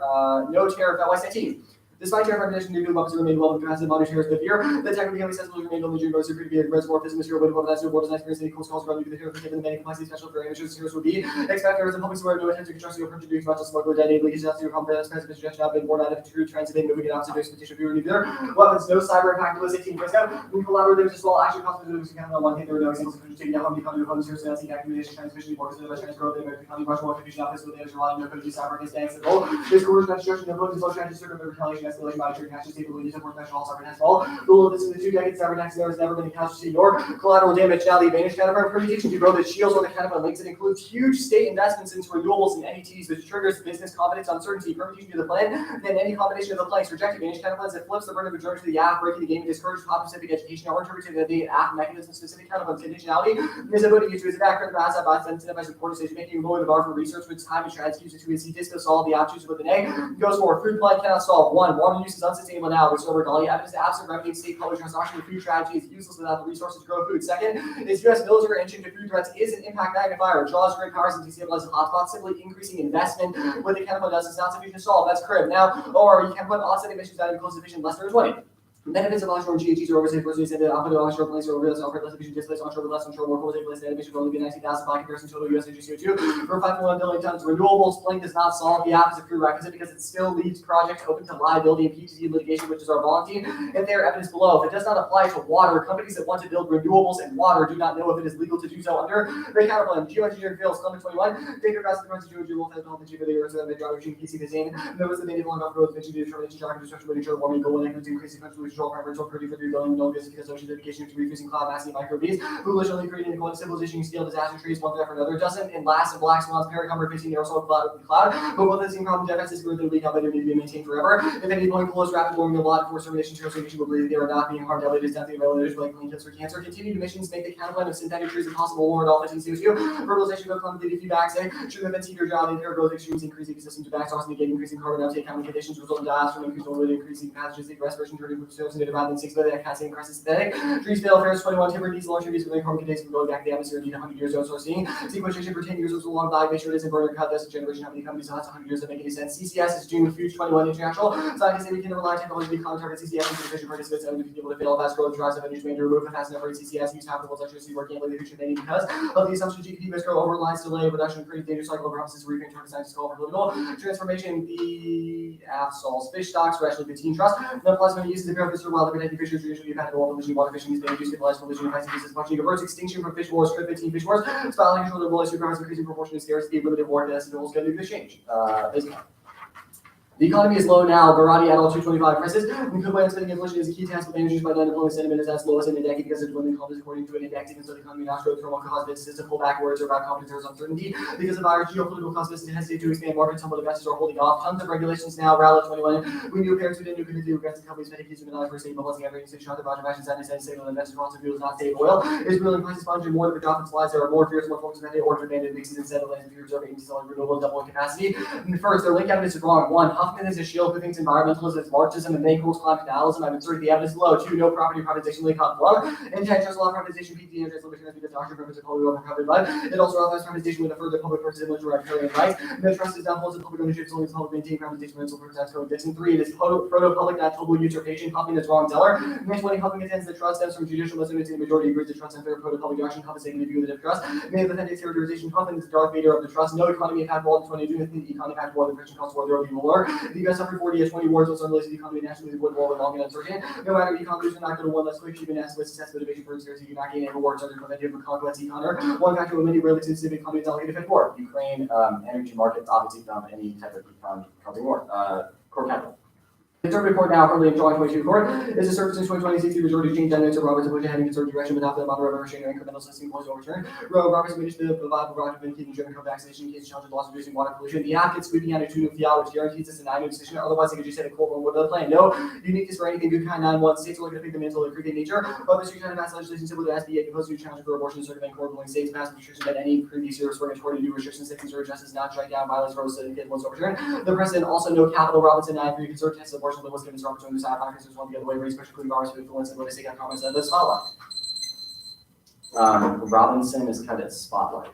D: No tariff. LY17. Despite tariff recognition, new weapons remain well with capacity modern shares the fear. The technically accessible remain on the June most appear to be a reservoir physical material with what the design experience and equals calls around the tariff given the many complexity special for amateurs heroes would be. Expect there is a public support no attempt to construct your approach to doing much as local dead leads out to your competence specific suggestion have been born out of true transiting moving it out to expectation viewer neither. Weapons, no cyber impact was 18 percent. We collaborate with small action costs to account on one hand there were no examples of taking down the country of serious announcing activation transmission more considered by Chinese growth in American county Russian contribution office with damage relying no code cyber against banks at all. This coercion construction no code is all trying to circle the retaliation escalation by trade action stability to professional cyber tax all. The rule of this in the 2 decades cyber tax there has never been a casualty nor collateral damage. Now the advantage counterpart permutation to grow the shields or the counterpart links. It includes huge state investments into renewables and NETs, which triggers business confidence uncertainty. Permutation to the plan, then any combination of the planks reject advantage counterplans that flips the burden of majority to the app, breaking the game and discourages top-specific education or interpreting the app mechanism specific counterplans conditionality. Is ability to use a background of asset by sensitive by support stage, making lower the bar for research with time and strategy used to see disco solve the app chooses with an A. Goes forward. Food plan cannot solve. 1. Water use is unsustainable now. Restore regalia. Evidence the absent revenue state public transaction. The food strategy is useless without the resources to grow food. Second, is U.S. military entry to food threats is an impact magnifier. Draws great powers and destabilizes hotspots. Simply increasing investment with the chemical does is not sufficient to solve. That's crib. Now, or you can put offset emissions down in close division less than 20. Benefits of offshore GHGs are overseas versus the offshore planes or real offer less efficient displays onshore with less onshore more forward place emission will only be 19,000 by comparison total US energy CO2 for 5.1 billion tons. Renewables plane does not solve the app as a prerequisite because it still leaves projects open to liability and PTC litigation, which is our volunteer. If there evidence below, if it does not apply to water, companies that want to build renewables and water do not know if it is legal to do so under the counterplan. Geoengineering fails. Climate 21. Data grass the currency geology will have to the video or the drawing machine PC the same. There was the native long off roads mentioned to determination geography destruction, but nature warming goal and increasing country control parameters or 33 billion no physical associated dedication to reducing cloud mass and microbeads, who volitionally creating the civilization scale disaster trees one thing after another. Doesn't and last and black swans paracumber 15 aerosol cloud, but both the same problem deficits where they leak out later need to be maintained forever. If any point close rapid warming of lot force termination will believe they are not being harmed, elevated death, availability like clean kits for cancer. Continued emissions make the counterplan of synthetic trees impossible, more and all 15 CO2. Fertilization of climate feedback, say, should have been cedar drought, impair growth extremes, increasing ecosystems of backstops, negating increasing carbon uptake, common conditions, result in diastrom, increased mobility, increasing pathogens, respiration, turning with sales native rather than 6 billion, calcium crisis synthetic. Trees fail, Ferris 21, timber, diesel, large trees within carbon contains from going back to the atmosphere, need 100 years, so seeing. Sequestration for 10 years was a long value, make sure it isn't burner cut, that's a generation, how many companies, so that's 100 years that make any sense. CCS is June, huge 21 international. Scientists say we can rely on technology to be common target CCS and efficient participants and we can be able to fail fast growth drives of energy demand to remove the fast enough rate CCS, use half the world's electricity working in the future they need because of the assumption GDP must grow over lines delay, reduction, creating dangerous cycle of promises, reaping target scientists call for political transformation, the solves fish stocks, rationally the trust. The plasma uses the parent fish while the protecting fisheries usually depend on pollution, water fishing is being used to stabilize pollution and prices as much diverse extinction from fish wars, 15 fish wars, spiraling control the role requires increasing proportion of scarcity, limited war, and schedule to exchange. The economy is low now, variety at all 225 prices. We could plan spending inflation is a key task with managers by unemployment sentiment is as low as in a decade because of dwindling confidence according to an index, even so the economy not growth from will cause businesses to pull back words about confidence or uncertainty. Because of our geopolitical cause businesses hesitate to expand markets, some of the investors are holding off. Tons of regulations now, Rally 21. We knew parents who didn't do new regrets and companies many keys to deny for stable blessing every institution out the budget actions and say signal investors want to fuel is not stable oil. Is ruling prices plunging more than drop in supplies. There are more fears, more focus than they order abandoned mixes instead of land and fears reserving selling renewable double capacity. And first, their link evidence is wrong. 1. Huffman is a shield who thinks environmentalism is Marxism and they quotes climate denialism. I've inserted the evidence below. 2. No property privatization link up below. Intentional law privatization, PT, and translation because doctrine purpose of public overcrowded life. It also allows privatization with a further public purpose similar to riparian rights. No trust is downfalls of public ownership, only public maintain privatization principle for tax code. And 3. It is proto-public, not total usurpation. Huffman is wrong teller. Next 20 Huffman contends the trust stems from judicial legitimacy. The majority agrees the trust and fair proto-public action. Huffman taking the view of the trust. Made of authentic characterization. Huffman is the Darth Vader of the trust. No economy impact war in 22. The economy impact war, the Christian cost war, there will be more. The U.S. suffered 40 as 20 wars, also unrelated to the economy nationally would war long and uncertain. No matter the economies are not going to one less quick, even as with success motivation for scarcity, you're not getting awards under preventive of conquest economy. One factor with many rarely specific economies allocated fit for. Ukraine, energy markets, obviously from any type of housing war. Core capital. The Conservative Court now, currently in July 22 court, is a service since 2026. The majority change dynamics of Roberts approach to heading conservative direction without the moderate reversion or incremental system points overturn. Roberts managed the viable project of keeping German co-vaccination case challenging laws reducing water pollution. The act gets sweeping attitude of fiat, which guarantees us a 9-2 decision. Otherwise, they could just say the court will the plan. No uniqueness for anything good kind 9-1 states are going to pick the mental or creeping nature. But the kind of mass legislation civil to SBA proposed to challenge for abortion circulating court ruling states pass restrictions that any previous year discriminatory to do restrictions that conservative justice not strike down violence for the kid once overturned. The president also no capital Robinson 9-3 conservative test abortion bill was given to Roberts on the side of just one the other way, raise especially bars to influence and what they say got comments on the spotlight. Robinson is kind of spotlight.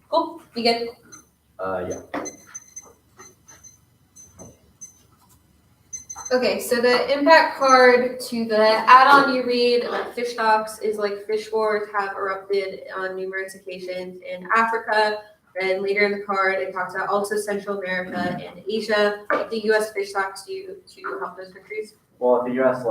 E: Cool. You good?
D: Yeah.
E: Okay, so the impact card to the add-on you read, fish stocks is like fish wars have erupted on numerous occasions in Africa. And later in the card, it talks about also Central America and Asia. The U.S. fish stocks to help those countries.
D: Well, if the U.S.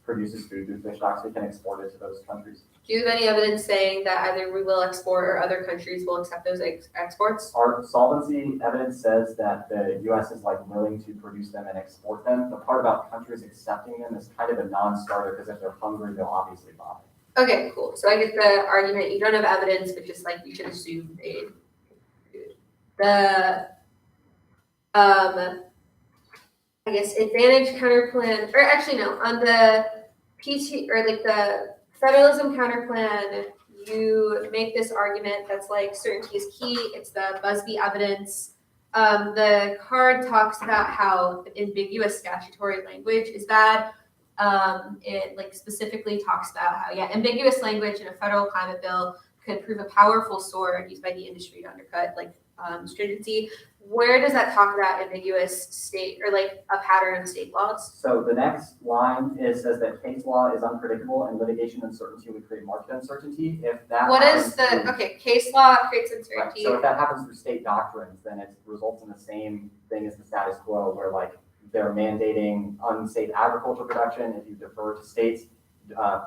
D: produces food through fish stocks, we can export it to those countries.
E: Do you have any evidence saying that either we will export or other countries will accept those exports?
D: Our solvency evidence says that the U.S. is willing to produce them and export them. The part about countries accepting them is kind of a non-starter because if they're hungry, they'll obviously buy.
E: Okay, cool. So I get the argument. You don't have evidence, but just we should assume they. The I guess advantage counterplan, or actually no, on the PT or the federalism counterplan, you make this argument that's certainty is key. It's the Busby evidence. The card talks about how ambiguous statutory language is bad. It specifically talks about how ambiguous language in a federal climate bill could prove a powerful sword used by the industry to undercut stringency. Where does that talk about ambiguous state or a pattern of state laws? So the next line says that case law is unpredictable and litigation uncertainty would create market uncertainty. If that case law creates uncertainty. Right. So if that happens through state doctrines, then it results in the same thing as the status quo, where they're mandating unsafe agriculture production. If you defer to states,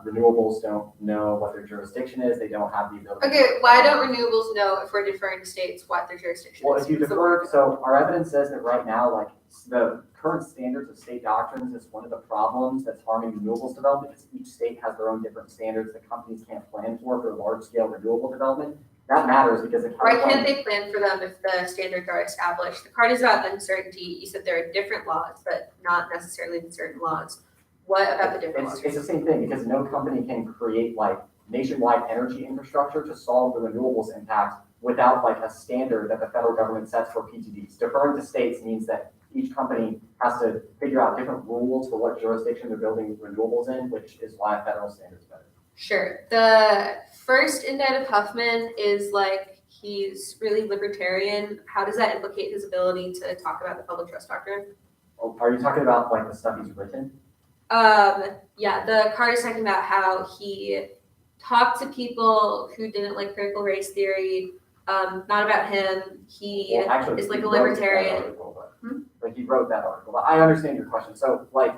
E: renewables don't know what their jurisdiction is. They don't have the ability. Okay, why don't renewables know if we're deferring to states what their jurisdiction is? Well, if you defer, so our evidence says that right now, the
G: current standards of state doctrines is one of the problems that's harming renewables development, because each state has their own different standards that companies can't plan for large-scale renewable development. That matters because the
E: Why
G: California.
E: can't they plan for them if the standards are established? The card is about uncertainty. You said there are different laws, but not necessarily in certain laws. What about the different laws?
G: It's the same thing, because no company can create like nationwide energy infrastructure to solve the renewables impact without like a standard that the federal government sets for PTDs. Deferring to states means that each company has to figure out different rules for what jurisdiction they're building renewables in, which is why a federal standard is better.
E: Sure. The first indict of Huffman is like he's really libertarian. How does that implicate his ability to talk about the public trust doctrine?
G: Oh, are you talking about like the stuff he's written?
E: Yeah, the card is talking about how he talked to people who didn't like critical race theory. Not about him. He
G: Well, actually,
E: is like
G: he
E: a
G: wrote that
E: libertarian.
G: article, but he wrote that article. But I understand your question. So, like,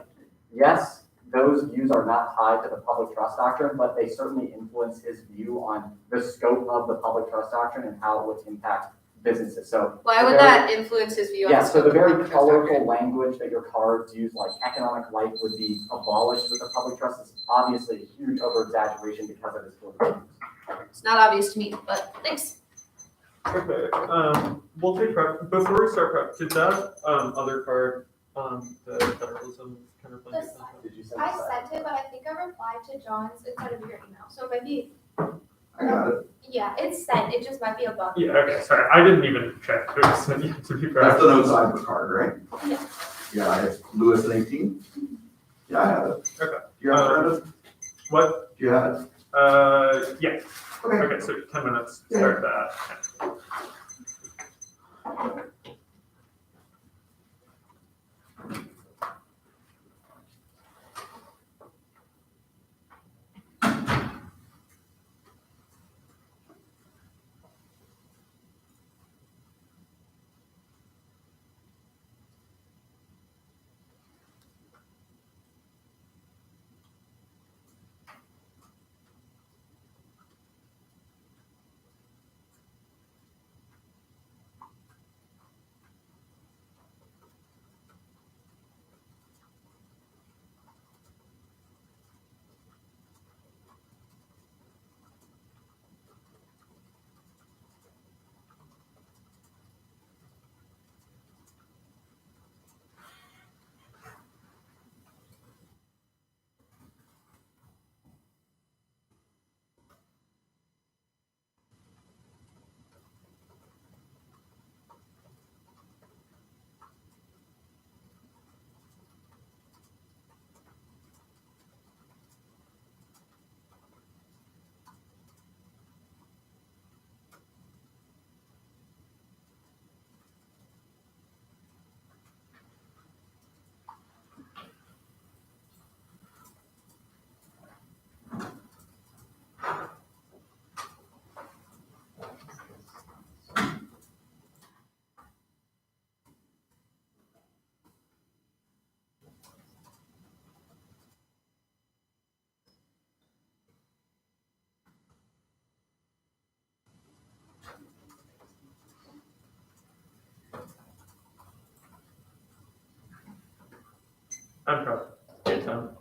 G: yes, those views are not tied to the public trust doctrine, but they certainly influence his view on the scope of the public trust doctrine and how it would impact businesses. So,
E: Why would that influence his view on
G: yeah,
E: the
G: so
E: scope
G: the
E: of
G: very
E: public trust
G: colorful
E: doctrine?
G: language that your cards use, like economic life would be abolished with the public trust, is obviously a huge over-exaggeration because of his political views.
E: It's not obvious to me, but thanks.
C: Okay, we'll take prep. Before we start prep, did that other card, the federalism kind of like?
G: Did you send
B: I
G: this out?
B: sent it, but I think I replied to John's instead of your email. So maybe,
A: I got it.
B: yeah, it's sent. It just might be a bug.
C: Yeah, okay, sorry, I didn't even check. It was sent yet, to be fair.
A: That's the notes I have the card, right?
B: Yeah.
A: Yeah, it's Lewis and 18. Yeah, I have it.
C: Okay.
A: Do you have it?
C: What?
A: Do you have it?
C: Yeah,
A: Okay.
C: okay, so 10 minutes, start that. I'm proud. Good time.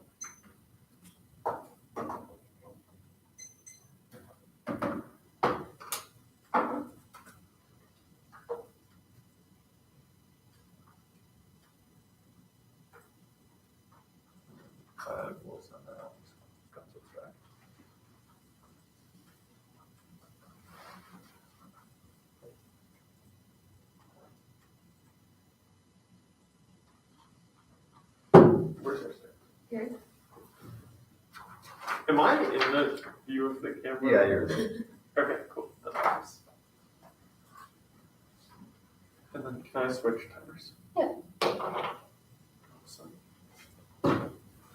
C: We'll send that out. Concept track. Where's our stick?
E: Here.
C: Am I in the view of the camera?
F: Yeah, you're.
C: Okay, cool. That's nice. And then can I switch timers?
E: Yeah.
C: Awesome.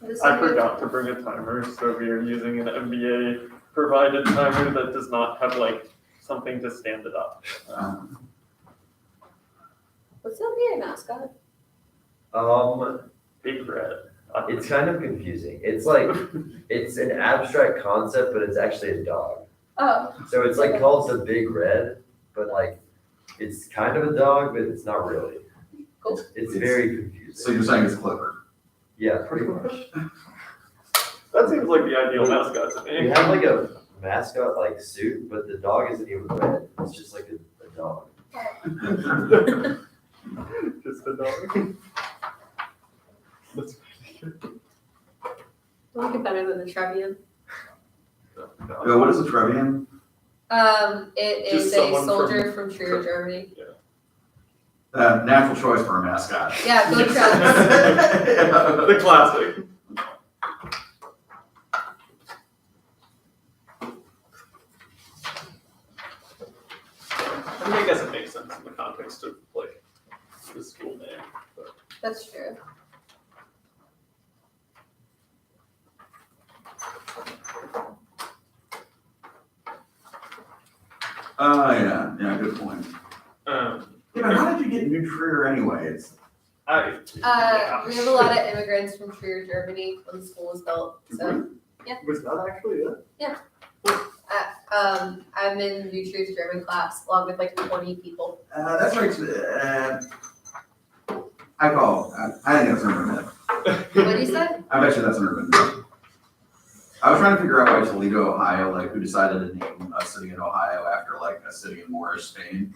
E: This
C: I
E: is good.
C: forgot to bring a timer, so we are using an MBA provided timer that does not have like something to stand it up.
E: What's the MBA mascot?
C: Big red.
F: It's kind of confusing. It's like, it's an abstract concept, but it's actually a dog.
E: Oh,
F: So it's like called the Big Red, but like, it's kind of a dog, but it's not really.
E: Cool.
F: It's very confusing. confusing.
A: So you're saying it's Clifford?
F: Yeah, pretty much.
C: That seems like the ideal mascot to
F: We
C: me.
F: have like a mascot like suit, but the dog isn't even red. It's just like a dog.
C: Just the dog. That's
E: I like it better than the Trevian.
A: What is a Trevian?
E: It
C: Just
E: is a
C: someone
E: soldier from Trier, Germany.
A: Natural choice for a mascot.
E: Yeah, go Trevs.
C: the classic. I mean, I guess it makes sense in the context of like the school name. But.
E: That's true.
A: Yeah, good point. Yeah, but how did you get New Trier anyway? It's
E: We have a lot of immigrants from Trier, Germany when the school was built. So
C: Was that actually it?
E: I'm in New Trier's German class along with like 20 people.
A: that's right. I think that's an urban myth.
E: What did you say?
A: I bet you that's an urban myth. I was trying to figure out why Toledo, Ohio, like who decided to name a city in Ohio after like a city in Moorish Spain.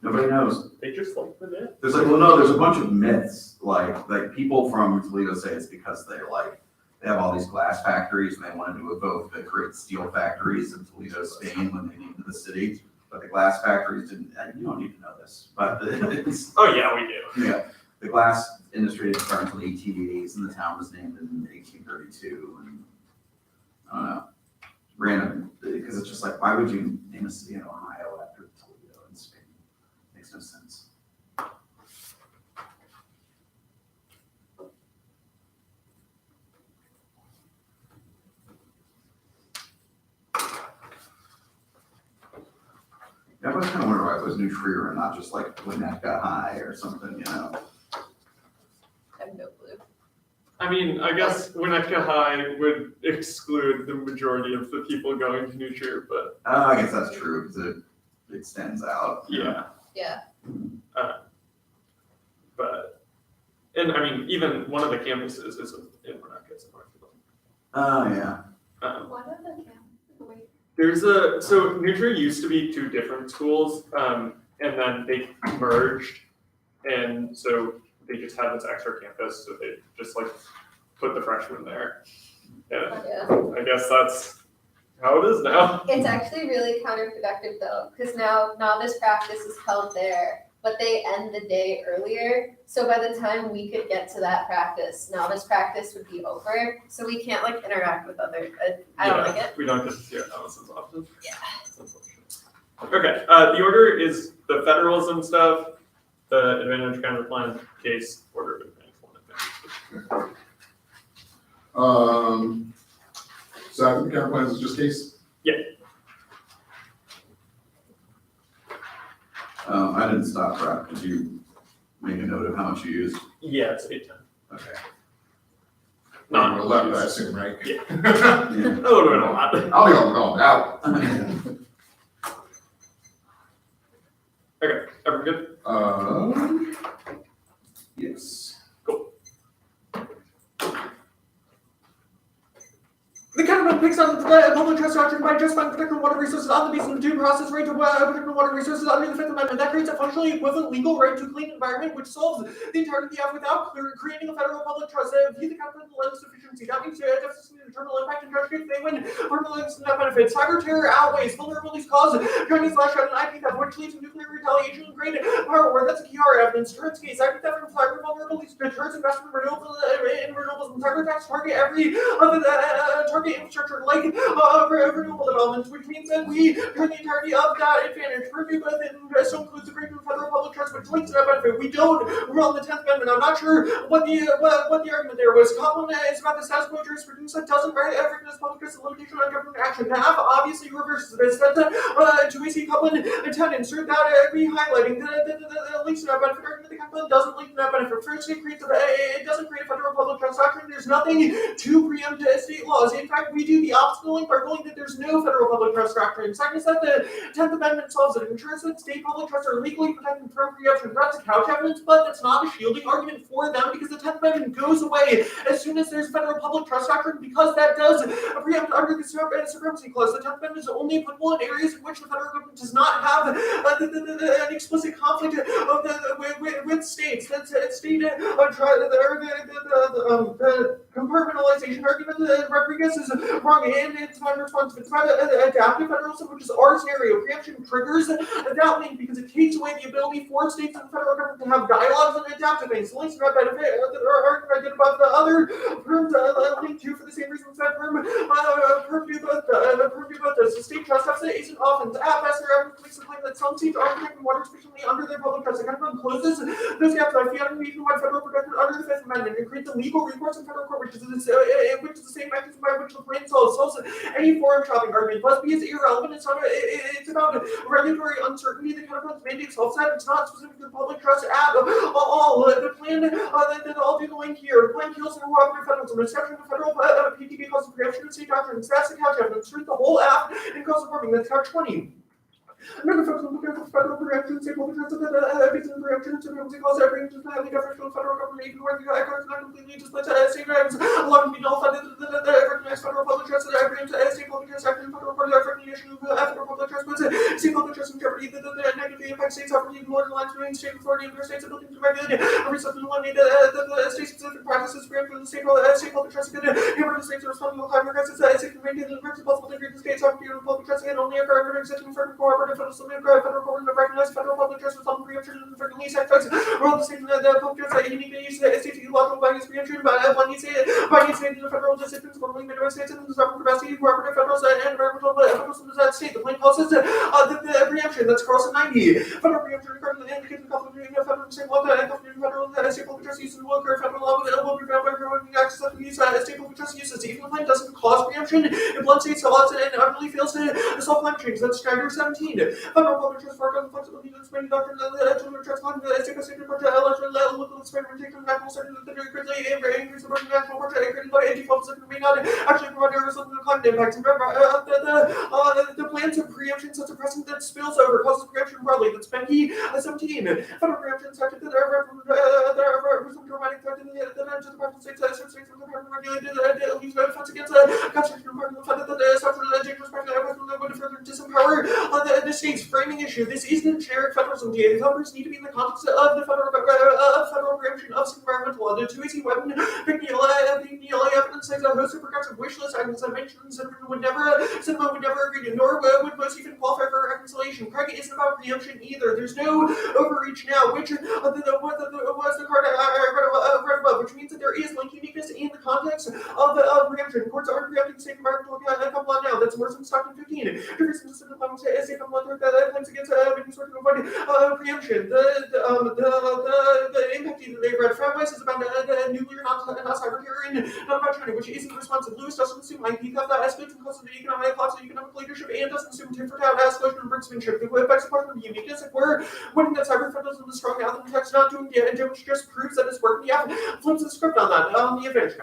A: Nobody knows.
C: They just like the name.
A: There's like, well, no, there's a bunch of myths. Like people from Toledo say it's because they have all these glass factories and they wanted to evoke the great steel factories in Toledo, Spain when they named the city. But the glass factories didn't, you don't need to know this, but it's,
C: Oh yeah, we do.
A: yeah, the glass industry didn't start until the 1880s and the town was named in 1832. And I don't know, random, because it's just like, why would you name a city in Ohio after Toledo in Spain? Makes no sense. Yeah, I was kind of wondering why it was New Trier and not just like Winnetka High or something, you know?
E: I have no clue.
C: I mean, I guess Winnetka High would exclude the majority of the people going to New Trier, but
A: I guess that's true because it extends out.
C: yeah.
E: Yeah.
C: But, and I mean, even one of the campuses is in Winnetka, so
A: Yeah.
B: What are the wait.
C: So New Trier used to be two different schools, and then they merged, and so they just had this extra campus, so they just like put the freshmen there. And
E: Yeah.
C: I guess that's how it is now.
E: It's actually really counterproductive though, because now novice practice is held there, but they end the day earlier. So by the time we could get to that practice, novice practice would be over. So we can't like interact with other. I don't like it.
C: We don't get to see our novices often.
E: Yeah.
C: It's unfortunate. Okay, the order is the federalism stuff, the advantage counterplan case, order of advantage one advantage.
H: So I think the counterplans is just case.
A: I didn't stop track. Did you make a note of how much you used?
C: Yeah, it's 810.
A: Okay.
C: Not
H: 11, I assume, right?
C: Yeah.
A: Yeah.
C: A little bit a lot.
H: I'll be on out.
C: Okay, everyone good?
A: Yes.
C: Cool. The counterplan picks on the public trust doctrine by justifying particular water resources on the basis of the due process right to particular water resources under the Fifth Amendment. That creates a functionally equivalent legal right to a clean environment, which solves the entirety of the act without creating a federal public trust. View the counterplan lens sufficiency. That means deficit in the terminal impact and judgment they win permanent net benefits. Cyber terror outweighs vulnerabilities caused during slash out and IP theft, which leads to nuclear retaliation and great power war. That's a key evidence. Turns case IP theft from cyber vulnerabilities deters investment in renewables and cyber attacks target every target infrastructure like renewable developments, which means that we turn the entirety of that advantage. Purview but it also includes the great federal public trust, which links to that benefit. We don't rule on the 10th Amendment. I'm not sure what the argument there was. Common is about the status quo jurisprudence that doesn't recognize public trust and limitation on government action. That obviously reverses this. That to AC Coupland intent insert that re-highlighting the links to that benefit argument. The Coupland doesn't link to that benefit. First, it doesn't create a federal public trust doctrine. There's nothing to preempt state laws. In fact, we do
I: the opposite link by ruling that there's no federal public trust doctrine. Second is that the 10th Amendment solves it. It ensures that state public trusts are legally protected from preemption. That's a couch evidence, but that's not a shielding argument for them because the 10th Amendment goes away as soon as there's federal public trust doctrine because that does preempt under the supremacy clause. The 10th Amendment is only applicable in areas in which the federal government does not have an explicit conflict with states. That's stated the compartmentalization argument that Rodriguez is wrong in its final response. It's not adaptive federalism, which is our scenario. Preemption triggers that link because it takes away the ability for states and the federal government to have dialogues and adaptive things. The links that benefit are argued about the other terms linked to for the same reasons that purview both does. The state trust deficit isn't often at best or makes the claim that some states are protecting water sufficiently under their public trust. It kind of closes those gaps by fiat nationwide federal protection under the Fifth Amendment and creates a legal recourse in federal court, which is the same mechanism by which the brain solves any forum shopping argument. Plus, B is irrelevant. It's about regulatory uncertainty. The kind of mandate solves that. It's not specific to the public trust at all. The plan that I'll do the link here. The plan kills and cooperative federalism. Exception to federal PTB causes preemption of state doctrines. That's the couch evidence. Truth the whole app and cause forming. That's couch 20. Another focus on the federal preemption, state public trust, based on preemption, supremacy clause, everything just highly deferential federal government, even where the icons not completely just like state rights, a lot of be nullified, the recognized federal public trust, the preemption, state public trust, action, federal court, the recognition of federal public trust, but state public trust in jeopardy, the negatively impact state sovereignty, more than lines between state authority and their states' ability to regulate, reset and eliminate the state-specific practices, preemption, the state public trust, the states are responsible for climate crisis, state can maintain the possible degree of state sovereignty and public trust, and only occur under existing cooperative federal government recognized federal public trust with some preemption and frequently side effects. Rule the state the public trust that unique use safety logical values preemption, but one needs to the federal disciplines formally made by states and the sovereign capacity cooperative federals and environmental federalism is that state. The plain clauses the preemption that's crossing 90. Federal preemption regarding the indicated conflict between federal and state law and federal state public trust uses will occur. Federal law will be found by providing access to use state public trust uses. Even the plain doesn't cause preemption if one state laws and utterly fails to solve climate change. That's Standard 17. Federal public trust for flexibility to explain doctrine the trust fund the state project local experimentation national studies that greatly increase the burden national project created by defaults that may not actually provide a result of the climate impacts. Remember the plans of preemption sets a precedent that spills over causes preemption broadly. That's Benke 17. Federal preemption started that are some dramatic threat to the practice states from the regulated use defense against constitutional part of the fund that the dangerous practice would further disempower the states. Framing issue. This isn't generic federalism. The Congress need to be in the context of the federal preemption of environmental law. The 2AC weapon evidence takes a host of progressive wish list items that mentions cinema would never agree to, nor would most even qualify for reconciliation. Craig isn't about preemption either. There's no overreach now, which was the card I read above, which means that there is like uniqueness in the context of preemption. Courts aren't preempting state environmental law now. That's worse than Stockton 15. Difference in the state claims against making sort of avoid preemption. The impact that they read from West is about nuclear, not cyber terror, and not about China, which isn't responsive. Lewis doesn't assume IP theft that escalates and causes the economic collapse of economic leadership, and doesn't assume tit for tat escalation and brinksmanship. The effects of part of the uniqueness. If we're winning that cyber federalism is strong now, the text not doing damage just proves that it's working. Yeah, flips the script on that. The advantage.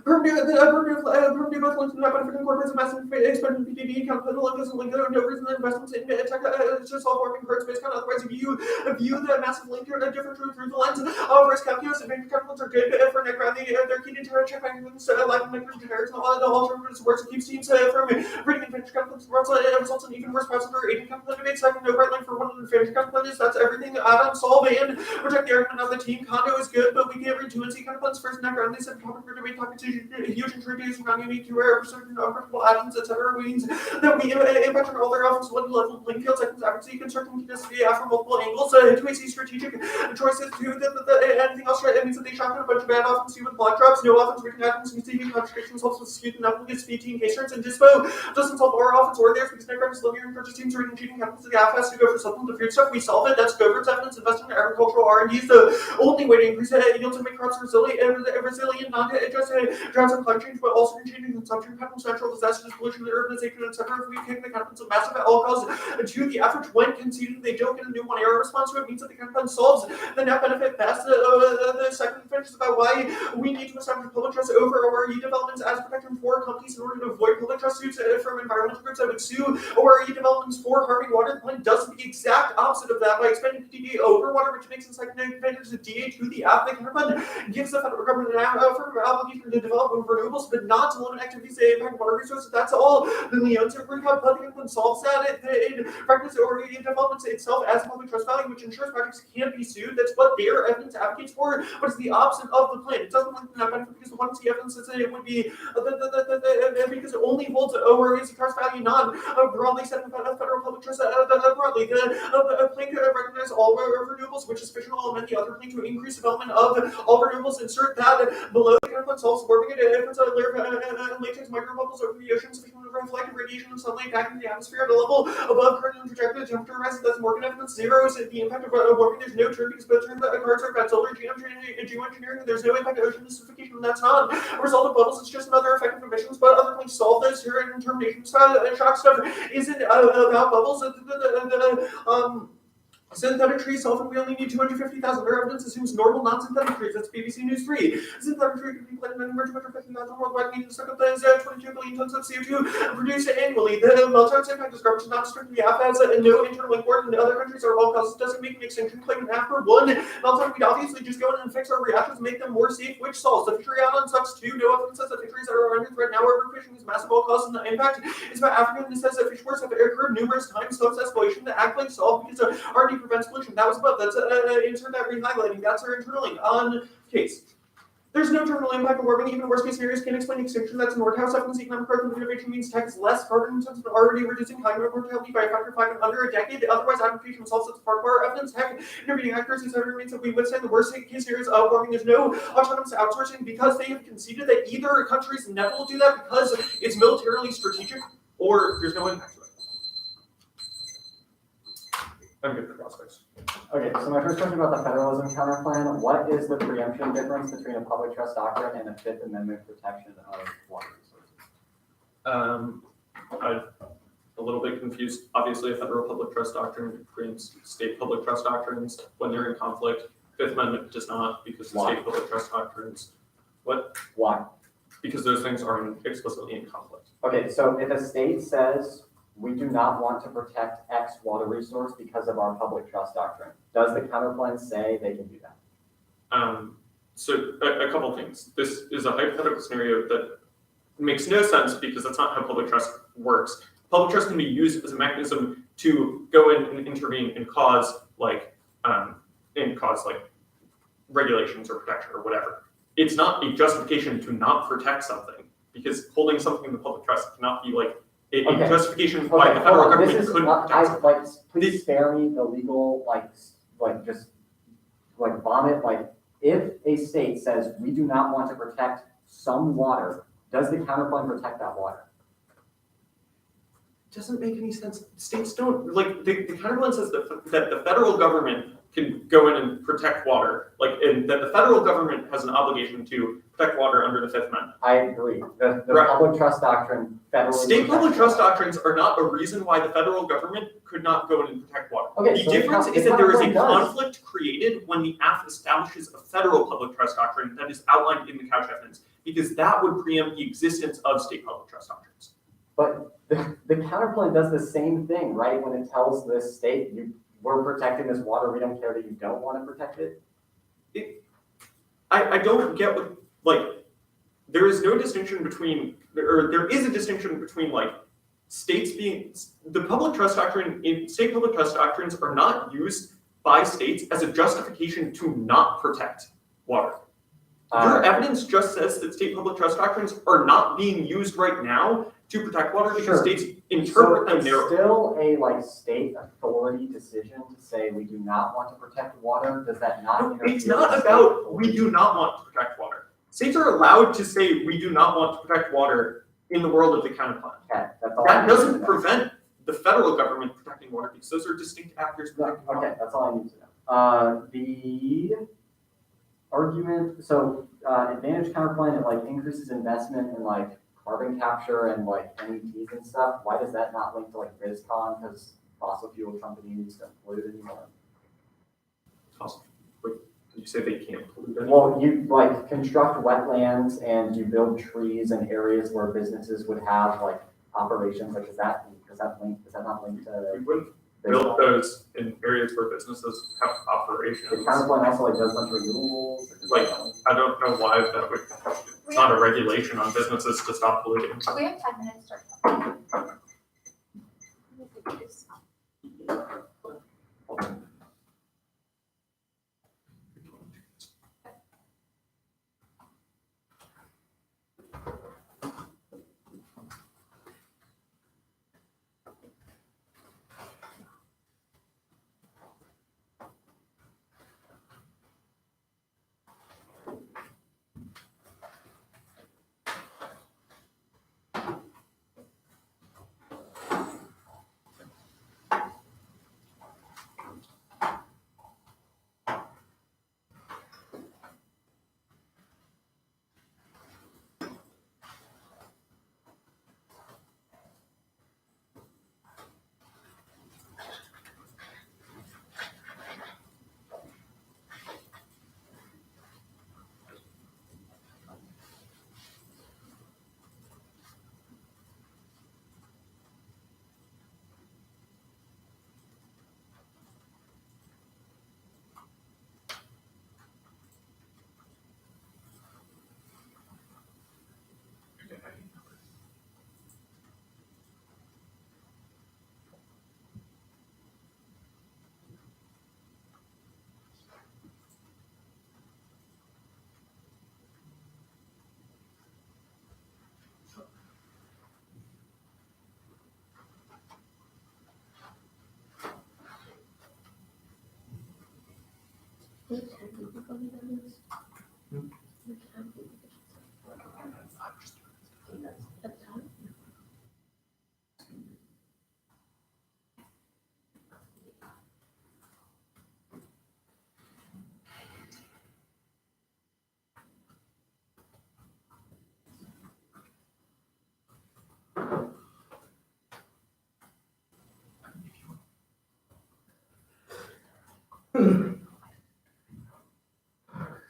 I: Purdue both links to not benefiting corporates and massive expansion of PDB account. The link doesn't link no reason that investments in tech to solve working hard space kind of otherwise view the massive link to a different through the lens of risk calculus and venture capitals are good for net ground. They're key to check mechanisms like makers generics and all the alternatives works and keeps teams from reading venture capitals results in even worse passive or aiding capital debates. Second, no right link for one of the venture capitalists. That's everything. Add on solve and reject the argument of the team. Condo is good, but we can't read 2 and C capitalists first net ground. They said topic for debate topic to huge introductions, not unique to rare certain unpredictable atoms, etc. means that we impact on all their offense level playing fields. I can accuracy, constructing capacity from multiple angles. To see strategic choices to anything else. It means that they shot a bunch of bad offense with block drops, no offense rating atoms, receiving contradictions, helps with skewed enough against 15 case turns, and dispo doesn't solve our offense or theirs because Necron is living in purchase teams reading cheating happens to the FS to go for supplement food stuff. We solve it. That's Govert's evidence. Invest in agricultural R&D is the only way to increase yields and make crops resilient, not to address droughts and climate change, but also changing consumption patterns, natural disasters, pollution, urbanization, etc. If we take the confidence of massive alcohols to the average when conceding they don't get a new one error response to it means that the confidence solves the net benefit past the second defense is about why we need to establish public trust over ORE developments as protection for companies in order to avoid public trust suits from environmental groups that would sue ORE developments for harming water. The plan does the exact opposite of that by expanding PTD over water, which makes the second advantage of DA to the app. The counterfund gives the federal government an obligation to develop renewables, but not to limit activities that impact water resources. That's all. The Leon Supreme Court public solves that. In practice, ORE developments itself as a public trust value, which ensures projects can't be sued. That's what their evidence advocates for, but it's the opposite of the plan. It doesn't link to that benefit because the 1C evidence says that it would be because it only holds ORE as a trust value, not broadly set in federal public trust broadly. The plan could recognize all renewables, which is fictional, and the other plan to increase development of all renewables. Insert that below the counterfund solves warming it. It puts a layer of latex microbubbles over the ocean sufficient to reflect radiation and sunlight back into the atmosphere at a level above current and projected temperature rise. That's Morgan evidence zeros the impact of warming. There's no turn because both turns that cards are about solar geoengineering. There's no impact of ocean acidification. That's not a result of bubbles. It's just another effect of emissions. But other plans solve this. Here in termination shock stuff isn't about bubbles. Synthetic trees, often we only need 250,000. Their evidence assumes normal non-synthetic trees. That's BBC News 3. Synthetic tree could be planted in 250,000 worldwide, meaning the second is 22 billion tons of CO2 produced annually. The meltdown's impact is garbage, not strictly half as no internal import in other countries are all causes. Doesn't make an extinction claim after one meltdown. We'd obviously just go in and fix our reactors and make them more safe, which solves. The fishery island sucks too. No evidence says that fisheries that are under threat now overfishing is massive all causes, and the impact is about Africa, and it says that fish wars have occurred numerous times. So it's escalation to act like solved because already prevents pollution. That was above. That's insert that re-highlighting. That's our internaling on case. There's no terminal impact of warming. Even worst case scenarios can't explain extinction. That's Nordhaus evidence. Economic growth and innovation means tech is less carbon intensive, already reducing climate mortality by a factor of 5 in under a decade. Otherwise, application solves its part of our evidence. Heck, intervening accuracy so it remains that we withstand the worst case scenarios of warming. There's no autonomous outsourcing because they have conceded that either countries never will do that because it's militarily strategic, or there's no impact to it. I'm good for prospects.
G: Okay, so my first question about the federalism counterplan, what is the preemption difference between a public trust doctrine and a Fifth Amendment protection of water resources?
C: I'm a little bit confused. Obviously, a federal public trust doctrine preempts state public trust doctrines when they're in conflict. Fifth Amendment does not, because the state public trust doctrines. What?
G: Why?
C: Because those things aren't explicitly in conflict.
G: Okay, so if a state says we do not want to protect X water resource because of our public trust doctrine, does the counterplan say they can do that?
C: So a couple things. This is a hypothetical scenario that makes no sense because that's not how public trust works. Public trust can be used as a mechanism to go in and intervene and cause regulations or protection or whatever. It's not a justification to not protect something because holding something in the public trust cannot be like a justification why the federal government couldn't protect something.
G: Please spare me the legal vomit. If a state says we do not want to protect some water, does the counterplan protect that water?
C: It doesn't make any sense. States don't the counterplan says that the federal government can go in and protect water, and that the federal government has an obligation to protect water under the Fifth Amendment.
G: I agree. The
C: Right.
G: public trust doctrine, federally
C: State public
G: protects
C: trust
G: water.
C: doctrines are not a reason why the federal government could not go in and protect water.
G: Okay,
C: The
G: so
C: difference
G: the
C: is that there is a
G: counterplan does.
C: conflict created when the act establishes a federal public trust doctrine that is outlined in the couch evidence, because that would preempt the existence of state public trust doctrines.
G: But the counterplan does the same thing, right? When it tells this state, we're protecting this water, we don't care that you don't want to protect it.
C: I don't get there is no distinction between, or there is a distinction between states being, the public trust doctrine, state public trust doctrines are not used by states as a justification to not protect water. Your evidence just says that state public trust doctrines are not being used right now to protect water because states interpret them narrowly.
G: It's still a state authority decision to say we do not want to protect water. Does that not interfere
C: It's
G: with
C: not
G: state
C: about
G: authority?
C: we do not want to protect water. States are allowed to say we do not want to protect water in the world of the counterplan.
G: Okay, that's all I
C: That
G: need to
C: doesn't
G: know.
C: prevent the federal government protecting water because those are distinct actors protecting water.
G: Okay, that's all I need to know. The argument, so advantage counterplan, it increases investment in carbon capture and NETs and stuff. Why does that not link to RISCON? Because fossil fuel companies don't pollute anymore.
C: Awesome. Wait, Did you say they can't pollute it?
G: Well, you like construct wetlands and you build trees in areas where businesses would have like operations, like is that not linked to?
C: We wouldn't build those in areas where businesses have operations.
G: The counterpoint also like does bunch of renewables.
C: Like, I don't know why that would, it's not a regulation on businesses to stop polluting.
B: We have 10 minutes to start.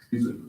H: Excuse me.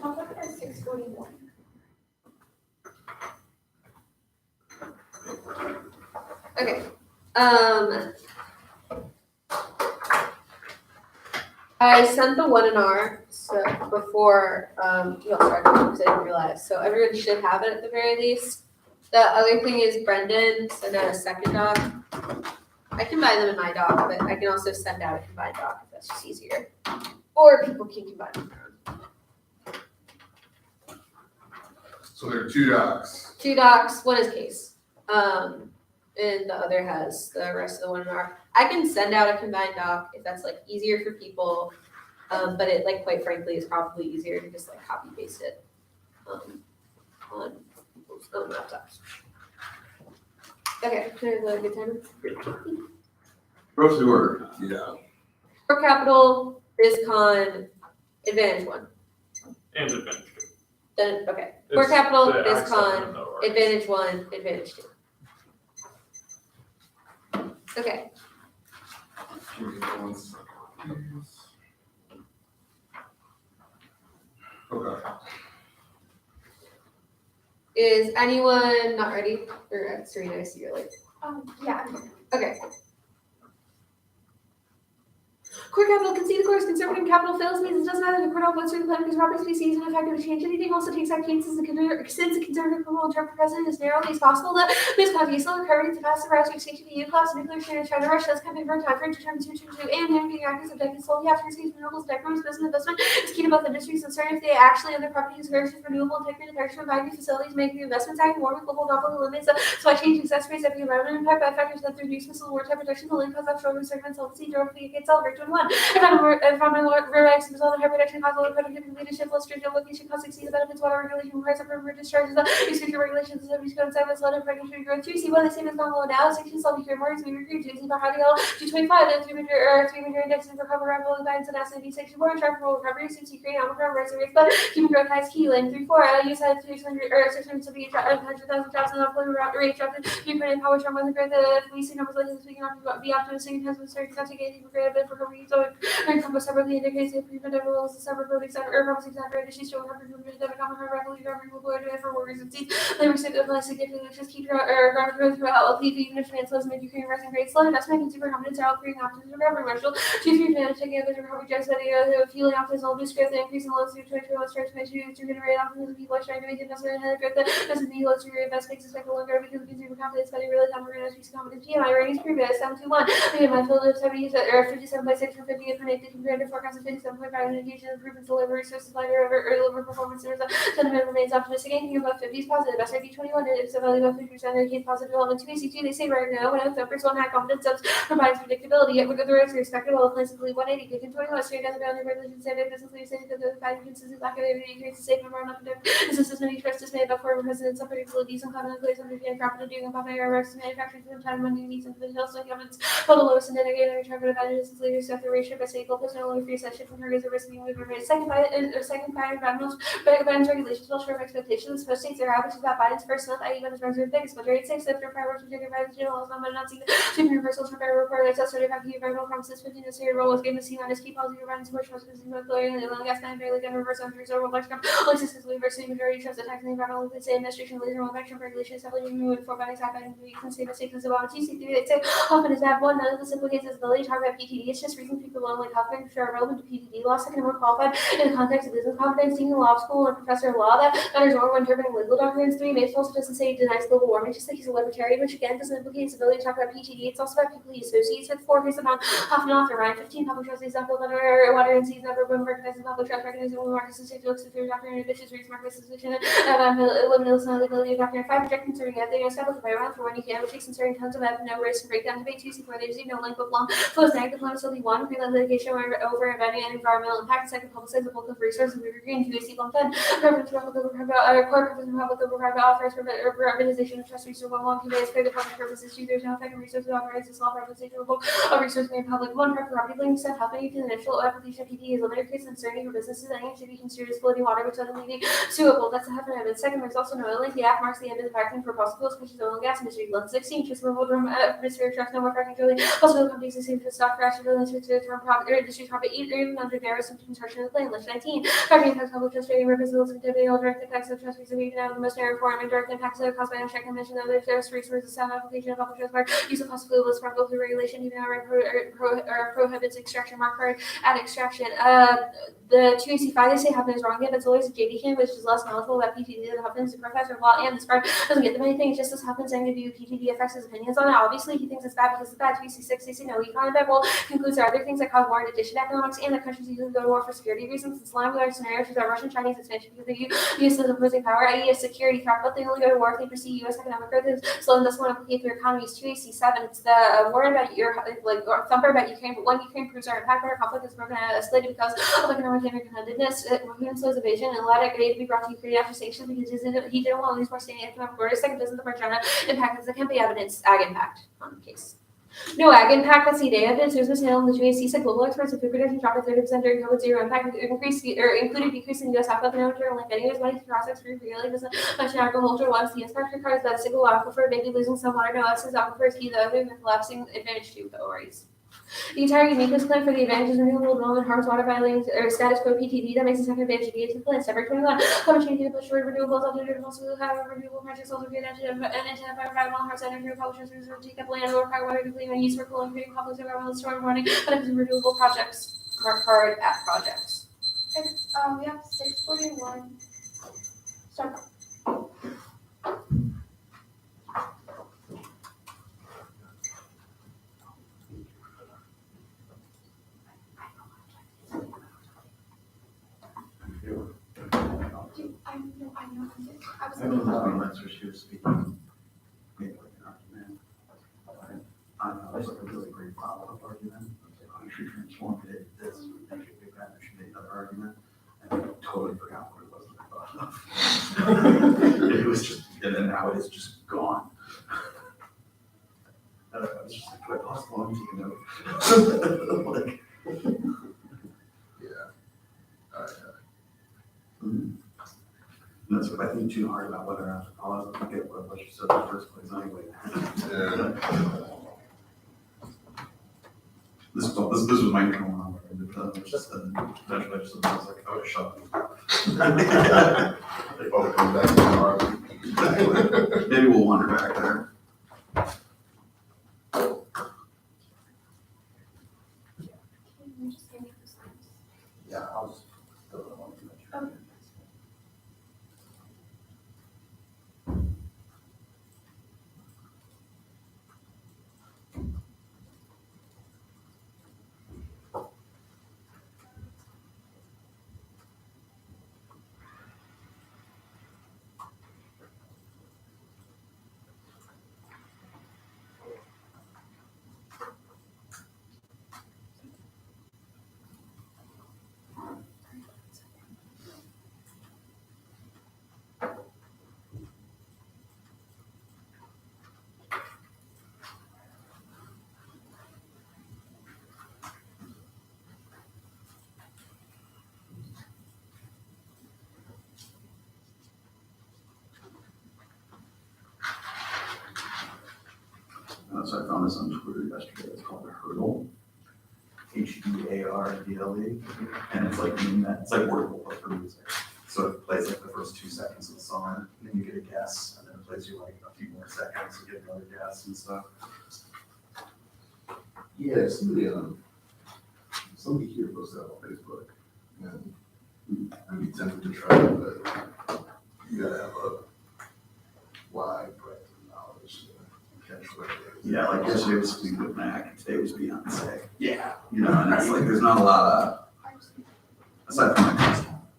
B: Sounds like it's 6:41.
E: Okay. I sent the webinar so before you all started because I didn't realize. So everyone should have it at the very least. The other thing is Brendan sent out a second doc. I can buy them in my doc, but I can also send out a combined doc if that's just easier. Or people can combine them.
H: So there are two docs.
E: 2 docs, one is case. And the other has the rest of the webinar. I can send out a combined doc if that's like easier for people. But it like quite frankly is probably easier to just like copy paste it on people's own laptops. Okay, can I have a good time?
H: Procedural. Yeah.
E: For capital, BizCon, Advantage 1.
C: And advantage two.
E: Then okay. For
C: It's
E: capital,
C: the access
E: BizCon,
C: and the org.
E: Advantage 1, Advantage 2. Okay.
H: Give me 1 second. Okay.
E: Is anyone not ready? Or Serena, I see you're like,
B: Yeah.
E: okay. Core capital can see the course conservative capital fails means it doesn't matter the court outputs or the plan because property species and effective to change anything. Also takes out cases since the conservative criminal term for president as narrowly as possible. The Ms. Claudia Diesel recovered to pass the route to exchange the EU class nuclear trade in China. Russia has come in for a time frame to turn 222 and being actors of decades slowly after these renewables decrements business investment is key to both industries and certain if they actually own their property is versus renewable and tech manufacturing providing facilities making the investments act more with global novel limits the supply chain success rates of the environment impact by factors that reduce missile wartime production, the link cause offshore research and solvency, geography, itself, 21. Environmental relax result in high production cost, lower productivity, leadership, less stringent location costs exceed the benefits, water regulation requires upper discharges, restricted regulations, and every code side with letter pregnancy growth. 2C, well, they say it's not low now, 16 solving here more, we agree, 2C, but how do you 225, and 300 indexes for cover around rolling guidance and S&P section 4, track roll recovery, 6C, create outcome, rates, but keeping growth highs key, lane 3-4, use had 600 or 670 100,000 jobs and upload rate dropped, 3 power charm on the growth, we see numbers like this, we can be optimistic in terms of certain content gating for greater bit for recovery, so encompass separately indicates the prevent everyone's the separate voting center or promising center issues to recover from the common regularly government will do it for workers and seats. They receive the plus significantly just keep ground growth throughout LP, even if trans mid Ukraine rising grade slow investment consumer confidence are all creating optimism recovery marshal. 2-3 advantage taking over the recovery just that fueling optimism will boost growth and increasing low CO2 low stress measures to generate optimism people are trying to make investment ahead of growth that doesn't mean low to reinvest makes expect a longer because consumer confidence spending really time we're going to increase confidence PMI ratings previous 721 again my field of 70 or 57.6 from 58 compared to forecast of 57.5 indication improvements delivery sources later or lower performance sentiment remains optimistic anything above 50 is positive SRD 21 it's a value of 50% indicates positive development 2AC2 they say right now when the first one had confidence subs provides predictability yet with the rest are expected while plainly 180 taken 21 straight down the boundary regulation standard business leaders say that the value consistent lack of activity creates a safe environment this is many trust dismay about former presidents of facilities and common employees understand capital doing and public errors manufacturing for the time money needs into the hills like governments while the lowest and dedicated return for advantages leaders set the ratio by state goal no longer free session from targets of risk being moved second by environmental Biden's regulations fell short of expectations. Most states are averages that Biden's first month, i.e. when his runs are biggest, but rate 6 after fireworks were taken by the jail laws, not seeing the super universal federal report. It's also have environmental promises 15 necessary role was given to see on his key policy Biden's push was in both lawyer and the oil and gas man barely gun reverse on reserve of large only since the university majority trust attacks the environmental the same administration laser on action regulations heavily removed for Biden's happening we can say mistakes as about TC3 they say often is that one none of this implicates his ability to talk about PTD. It's just reason people don't like talking which are relevant to PTD law, second more qualified in the context of business confidence, being in law school and a professor of law that matters more when interpreting legal doctrines. 3, Mace also doesn't say he denies global warming, just that he's a libertarian, which again doesn't implicate his ability to talk about PTD. It's also about people he associates with. 4, based upon half an author, Ryan 15, public trust example that are water and seas never been recognized in public trust recognizing when market system looks at their doctrine and bitches reads market suspicion and eliminates the ability of doctrine. 5, reject concerning ethics established by around for when you can, which takes concerning tons of no risk and breakdown debate. 2, where there's no link with long flows negative flow so 1, pre litigation over inventing and environmental impact. 2, publicize the bulk of resources we agree in 2 1 10 preference for public over private offers for urbanization of trust resource 1 conveys for the public purposes 2 there's no effective resources authorized small privatization of resources made public 1 property links and helping to the initial application of PD is limited case uncertainty for businesses and it should be considered as floating water which doesn't lead suable. That's a half an evidence. 2, there's also no link. The act marks the end of the fracking for fossil fuels, which is oil and gas industry. 16, just removal from atmospheric trucks, no more fracking drilling. Also, the companies assume to stop crash drilling to term profit or industry profit even under various construction of the plane. 19, fracking impacts public trust rating represents activity all direct impacts of trust reason even out of the most narrow form and direct impacts that are caused by unchecked convention of the various resources sound application of public trust mark use of fossil fuels from both the regulation even out prohibits extraction mark card at extraction. The 2AC5 they say Huffman is wrong again, but it's always a JD can, which is less knowledgeable about PTD than Huffman's a professor of law, and this part doesn't get them anything. It's just as Huffman saying to view PTD affects his opinions on it. Obviously, he thinks it's bad because it's bad. 2AC6 they say no, econ well concludes there are other things that cause war in addition to economics, and the countries usually go to war for security reasons. It's aligned with our scenario, which is our Russian-Chinese expansion because they use the opposing power, i.e. a security threat, but they only go to war if they perceive U.S. economic growth is slow and thus won't implicate their economies. 2AC7 it's the war about your or thumper about Ukraine, but one Ukraine proves our impact on our conflict is broken out escalated because of economic interconnectedness. Russian slows evasion and allowed aid to be brought to Ukraine after sanctions because he didn't want to lose more standing economic borders. 2, doesn't the China impact there can be evidence ag impact on the case. No ag impact, that's the day evidence. There's mishandling the 2AC said global experts of food production dropped by 30% during COVID zero impact increase or included decrease in US output and no like anyways money to process for really doesn't mention agriculture once the inspector cards that single aquifer maybe losing some water no us is aquifer is key the other than collapsing advantage to the OREs. The entire uniqueness plan for the advantages of renewable development harms water by laying or status quo PTD that makes the second advantage of the plan. Separate 21. Climate change push toward renewables. Alternative also have renewable projects also create and identify environmental harms that interfere with publishers who take up land or require water to clean and use for cooling, creating conflicts environmental storm warning, benefits of renewable projects. Mark hard at projects.
B: We have 641. Start. I was
A: I don't know, that's where she was speaking. Maybe like an argument. I don't know, it was like a really great follow-up argument. Like, oh, she transformed it, this, and she did that, and she made another argument. And I totally forgot what it was that I thought of. It was just, and then now it is just gone. I don't know, it's just like, do I pause the volume, take a note? Like, that's what I think too hard about whether or not to pause. I forget what you said in the first place anyway. This was my normal number, and it's just eventually I was like, oh, shut up.
H: They both come back to the car.
A: Maybe we'll wander back there.
G: Yeah, I'll just throw them on the
B: Okay.
A: So I found this on Twitter yesterday. It's called a hurdle. HDARDLE. And it's like it's like wordable but for music. So it plays like the first 2 seconds of the song, and then you get a guess, and then it plays you like a few more seconds to get another guess and stuff.
H: Yeah, somebody here posted that on Facebook, and I'd be tempted to try it, but you gotta have a wide breadth of knowledge to catch what it is.
A: Yeah, like yesterday was Fleetwood Mac, and today was Beyonce. Yeah. You know, and it's like there's not a lot of, aside from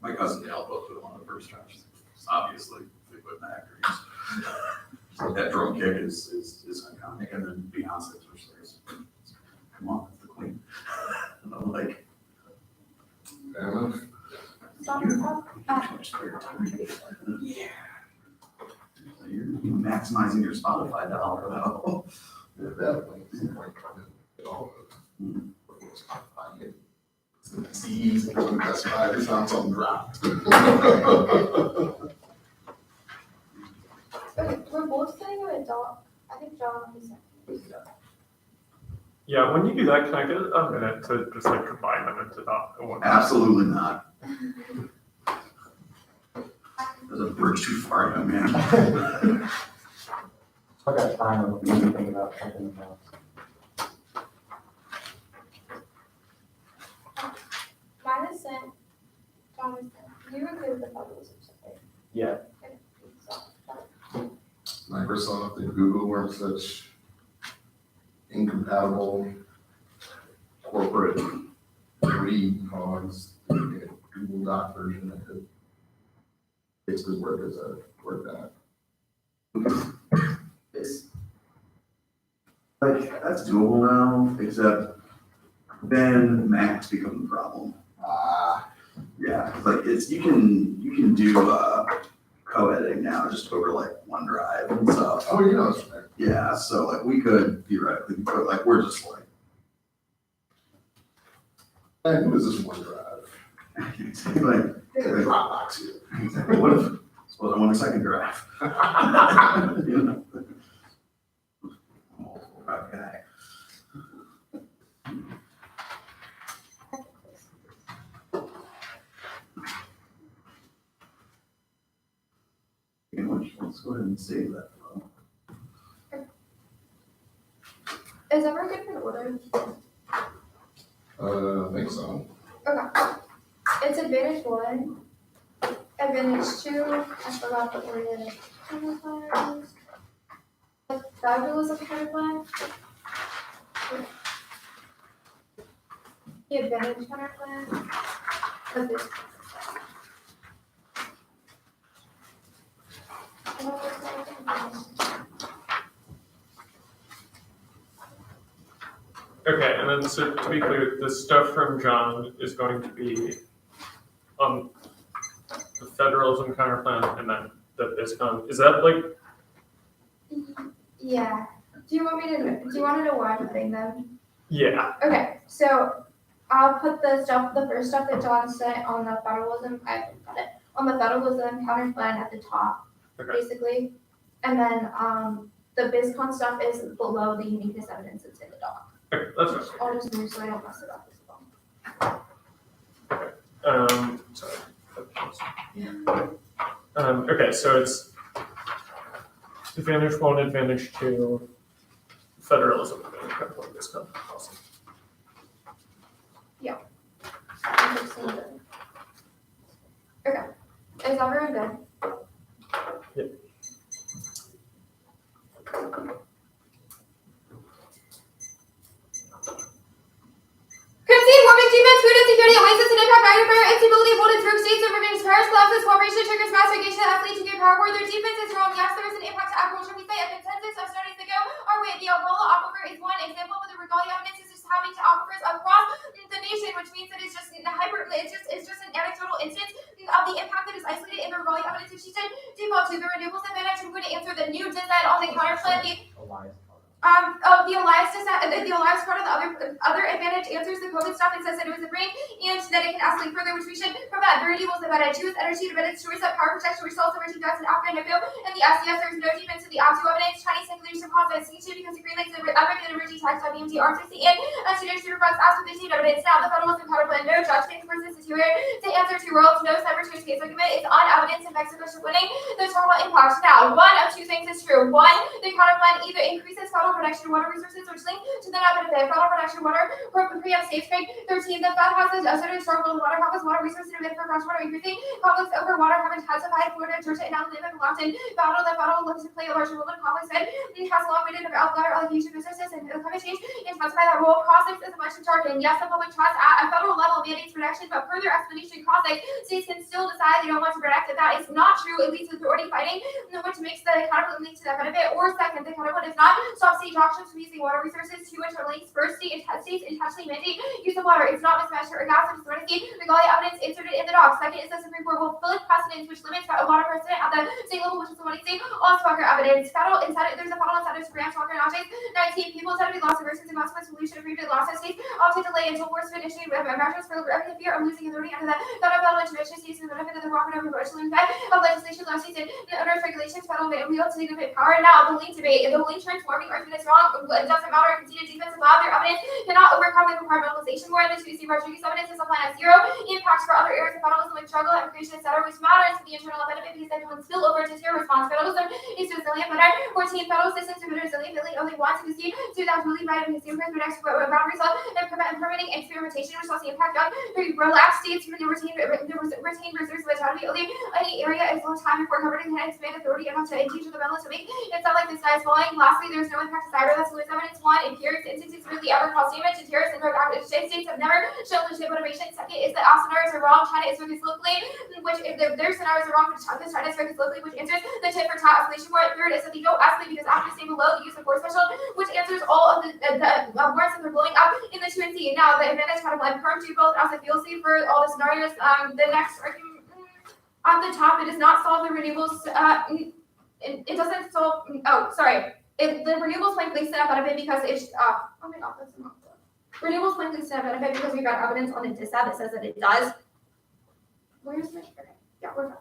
A: my cousin Dale both put on the first time. Obviously Fleetwood Mac. So that drum kick is iconic, and then Beyonce's, which there's, come on, it's the queen. And I'm like,
H: Fair enough.
B: Stop.
A: yeah. You're maximizing your Spotify dollar though.
H: Yeah, that way, it's like, all of it. It's easy, that's why every time something dropped.
B: Okay, we're both getting a doc. I think John is second.
C: Yeah, when you do that, can I get a minute to just like combine them into that one?
A: Absolutely not. There's a bridge too far, young man.
G: I got time on what you think about something else.
B: Mine is sent. John is sent. You were good with the federalism stuff, right?
G: Yeah.
B: Okay. So,
H: Microsoft and Google weren't such incompatible corporate greed hogs. Google Doc version that could basically work as a Word doc.
A: It's like that's doable now, except then Macs become the problem. Yeah, like it's you can do co-editing now just over like OneDrive and stuff.
H: Oh, you know, it's fair.
A: Yeah, so like we could theoretically, but like we're just like
H: Hey, who is this OneDrive?
A: like
H: Hey, Dropbox here.
A: exactly. What if suppose I want a second draft? You know? Oh, right guy.
H: go ahead and save that.
B: Is that very good for the order?
H: I think so.
B: Okay. It's advantage 1, advantage 2, I forgot the order. Counterplans. The federalism counterplan. The advantage counterplan. Of this.
C: Okay, and then so to be clear, the stuff from John is going to be on the federalism counterplan and then the BizCon. Is that like,
B: Yeah. Do you want to know why I'm putting them?
C: yeah,
B: Okay, so I'll put the first stuff that John sent on the federalism, on the federalism counterplan at the top,
C: okay,
B: basically. And then, the BizCon stuff is below the uniqueness evidence that's in the doc.
C: okay, that's right.
B: I'll just move so I don't mess it up as well.
C: Sorry. Okay, so it's advantage 1, advantage 2, federalism, BizCon. Awesome.
B: Okay, is everyone good?
C: Yep.
B: Currency, warming defense, food insecurity, oasis and impact magnifier, instability of voltage, rogue states, overviews, virus, collapses, cooperation, triggers, mass mitigation, athlete to get power war. Their defense is strong. Yes, there is an impact to agriculture. We say a consensus of studies that go our way. The Apollo aquifer is one example, but the regalia evidence is just having to aquifers across the nation, which means that it's just an anecdotal instance of the impact that is isolated in the regalia evidence, which she said default to the renewables advantage. I'm going to answer the new design on the counterplan. The alliance part of the other advantage answers the COVID stuff and says that it was a brain and that it can escalate further, which we should prevent. The renewables advantage choose energy to benefit choice of power protection, results of energy gas and African no and the SES there is no defense to the active evidence. Chinese singularity positive C2 because the green lights the epic and emerging tax on EMT R60 and students to reflect as with the team evidence. Now the federalism counterplan no judgment versus deteriorate to answer to roles no cyber choice case argument is on evidence and Mexico should winning the total impact. Now one of two things is true. One, the counterplan either increases federal production water resources which link to the net benefit federal production water preempt states grade 13. The Fed has a certain historical water profits water resources to for fresh water increasing conflicts over water have intensified Florida, Georgia, and Alabama and Washington. Battle the federal looks to play a larger role in conflicts and has long waited about water allocation businesses and climate change intensify that role. Crossings is a much jargon. Yes, the public trust at a federal level mandates protection, but further explanation crossing states can still decide they don't want to protect it. That is not true. It leads to authority fighting, which makes the counterplan link to that benefit. Or second, the counterplan does not stop state auctions from using water resources to internally. First, states intentionally mandate use of water. It's not mismatched or gas, it's authority. Regalia evidence inserted in the doc. Second is the Supreme Court will fill precedents which limits water precedent at the state level, which is the one state. Oswalker evidence. Federal incentive. There's a federal incentive to grant Walker and objects. 19. People intended to be lost versus and consequence solution agreed to the loss of states. Often delay until forced to initiate measures for the fear of losing authority under the federal intervention states and the benefit of the Walker and virtual impact of legislation, law states, and owners regulations. Federal wield significant power. Now the link debate. The link transforming argument is wrong. It doesn't matter. Conceded defensive law. Their evidence cannot overcome the compartmentalization war. The 2C Rodriguez evidence is applied at 0. Impacts for other areas of federalism like struggle, immigration, etc., which matters to the internal benefit because everyone spill over to zero response. Federalism is resilient, but 14 federal systems are resilient, really only one to see to that really right of consumers, but next boundaries and permitting experimentation, which also impact on relaxed states from the retained reserves of autonomy. Only any area is long time before governing can expand authority enough to engage with the balance to make it sound like the sky is falling. Lastly, there's no impact to cyber. That's Lewis evidence 1. Empirics instances really ever cause damage to terrorists and drug active states have never shown legitimate motivation. Second is that all scenarios are wrong. China is focused locally, which if their scenarios are wrong, China is focused locally, which answers the tit for tat escalation war. Third is that they don't escalate because after staying below the use of force threshold, which answers all of the wars that they're blowing up in the 2C. Now the advantage kind of like perm to both as a field state for all the scenarios. The next argument on the top, it does not solve the renewables. It doesn't solve. Oh, sorry. The renewables might place that benefit because it's. Oh my god, that's not. Renewables might place that benefit because we got evidence on the DISA that says that it does. Where's my? Okay, yeah, we're done.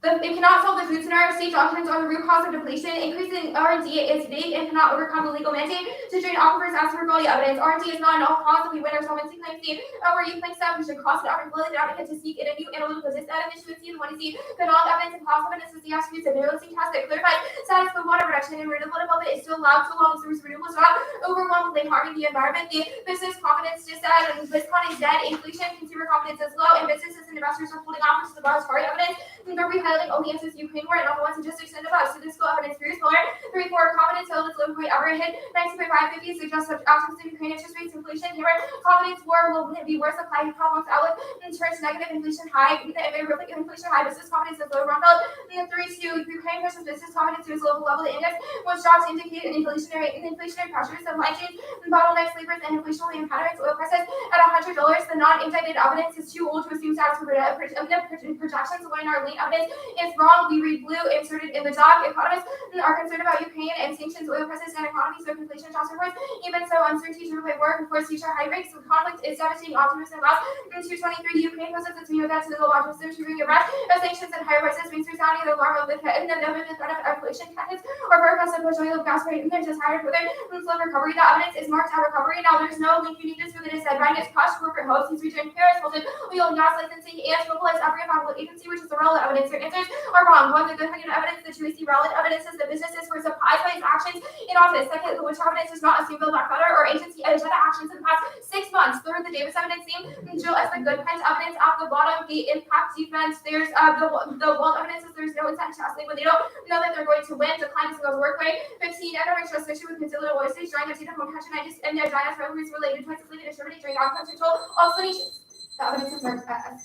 B: It cannot solve the food scenario. State doctrines are the root cause of depletion. Increasing R&D is vague and cannot overcome the legal mandate to drain aquifers as per quality evidence. R&D is not an all cause if we win our solvency claim C. Where you claim stuff, we should cross it out and fully advocate to seek in a new analytical system and issue and want to see the non-evidence and cost evidence is the attributes of balancing test that clarifies status of water reduction and renewable development is still allowed so long as the renewables are not overwhelmingly harming the environment. The business confidence just said, and BizCon is dead. Inflation, consumer confidence is low, and businesses and investors are holding off to the bars for evidence. They're rehighlighting only answers Ukraine war and not the ones who just extend above. Statistical evidence for polar. 3-4 confidence held its low point ever hit 19.550 suggests such outcomes in Ukraine interest rates inflation hammer. Confidence war will be worse. Supply problems outlook turns negative. Inflation high. Inflation high. Business confidence is low. Rumbled. 3-2 Ukraine versus business confidence to its local level. The index which drops indicate an inflationary pressures. Supply chain bottlenecks, labors, and inflation will encounter its oil prices at $100. The non-indicted evidence is too old to assume status for projections. When our late evidence is wrong, we read blue inserted in the doc. Economists are concerned about Ukraine and sanctions, oil prices, and economy, so inflation jobs reports. Even so, uncertainty to repay war before future high rates. The conflict is devastating. Optimism lost. In 223, Ukraine poses its view that to the logical system to Iraq as sanctions and higher prices means resounding the alarm of the threat and the threat of inflation tactics or forecast of push oil gas rate and then just higher further slow recovery. The evidence is marked at recovery. Now there's no link you need this for the disadvantage. It's crushed corporate hopes. He's returned Paris, Hilton, oil and gas licensing, and mobilized every available agency, which is the relevant evidence. Your answers are wrong. One, the good kind of evidence, the truth, relevant evidence is that businesses were surprised by his actions in office. Second, the which evidence does not assume the black letter or agency agenda actions in the past 6 months. Third, the Davis evidence seemed Jill as the good kind of evidence at the bottom. Gate impact defense. There's the wall evidence is there's no incentive to escalate when they don't know that they're going to win. Decline to go work way. 15, economic restriction with considerable voices during the state of home country and their Diana's revenues related to legal distributing during outcomes control explanations. The evidence is marked as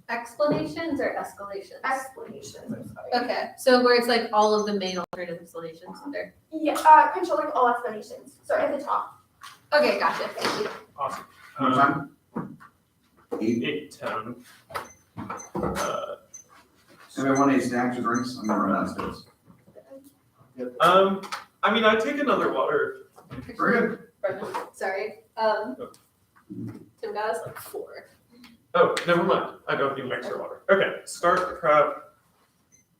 E: Explanations or escalations?
B: explanations. I'm sorry.
E: Okay, so where it's like all of the main alternative explanations there.
B: Yeah, controlling all explanations. Sorry, at the top.
E: Okay, gotcha. Thank you.
C: Awesome.
A: What time? 8.
C: 8:10.
A: Anybody want any snacks or drinks? I'm gonna run downstairs.
C: I mean, I take another water.
A: Very good.
E: Sorry. Tim got us like 4.
C: Oh, never mind. I don't need extra water. Okay, start prep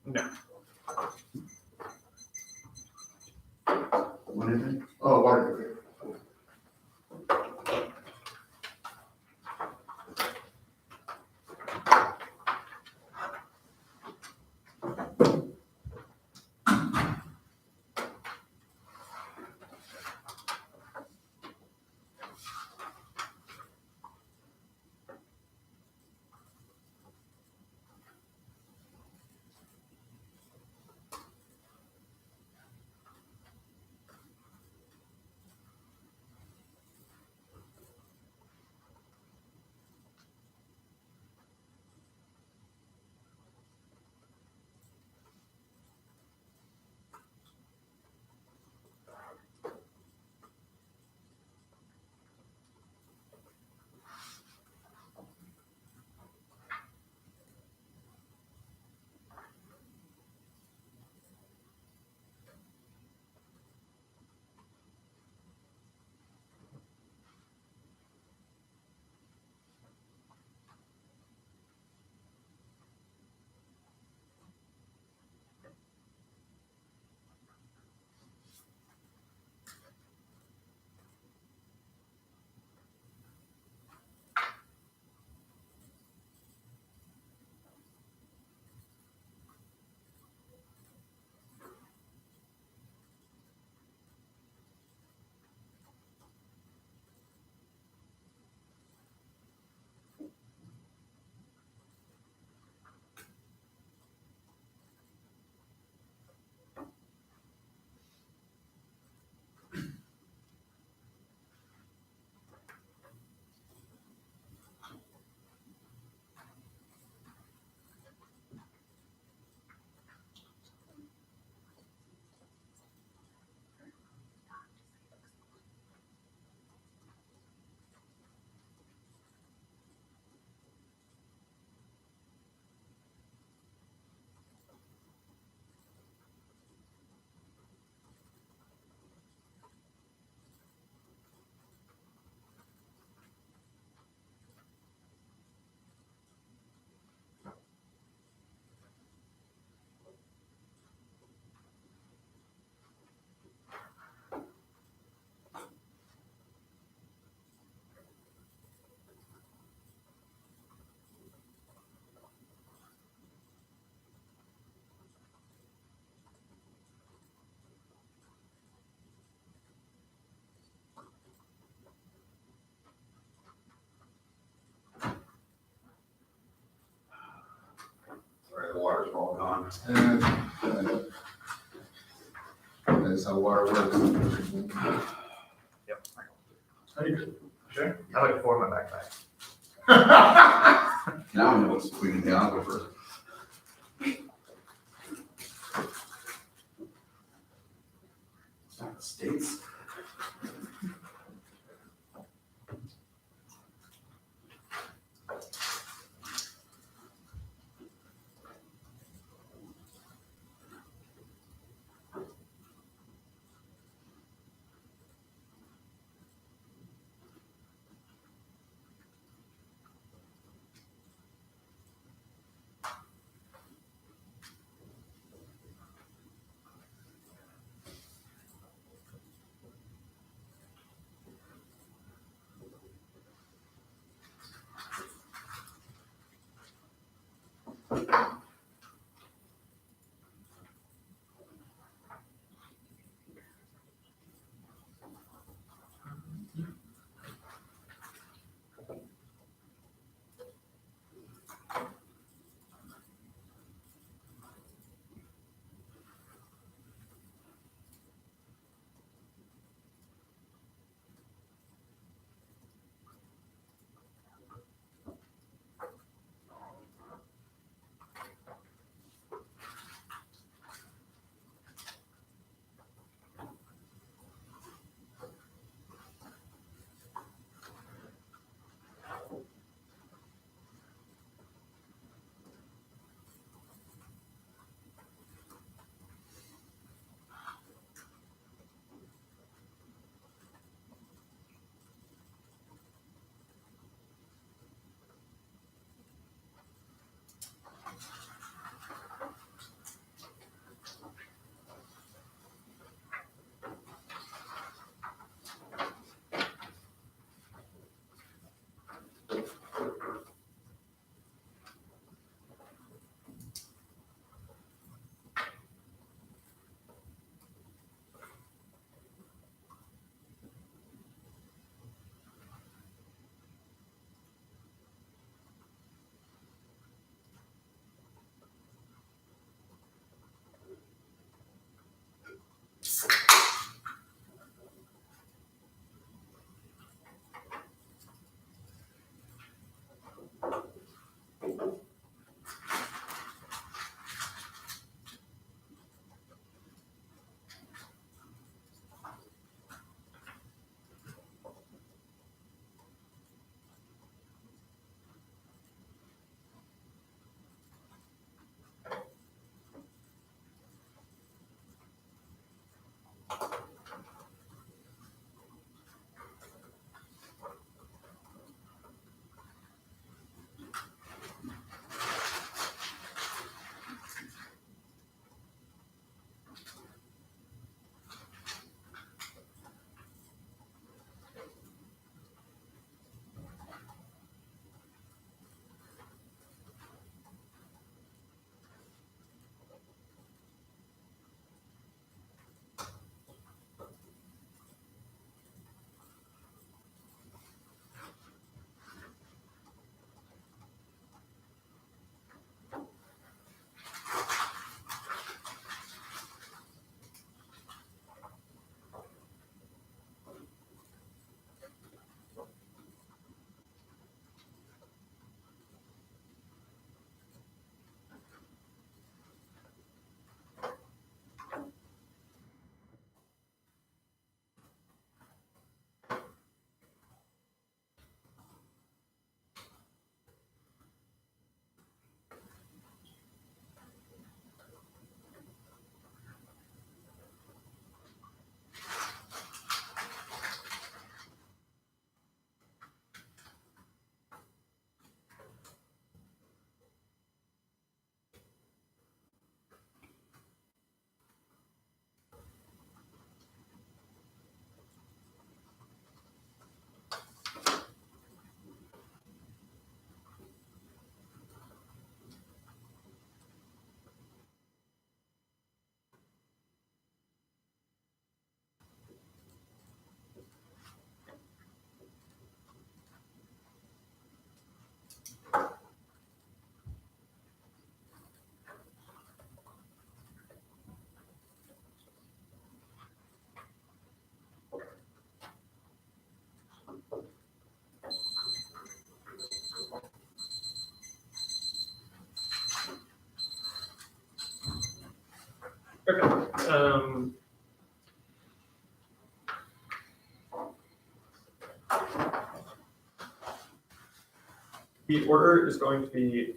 C: now.
A: What is it?
H: Oh, water.
A: all gone.
H: That's how water works.
C: Yep.
H: Sure.
C: I like four in my backpack.
A: Now I know what's between the aquifers. It's not the states.
C: The order is going to be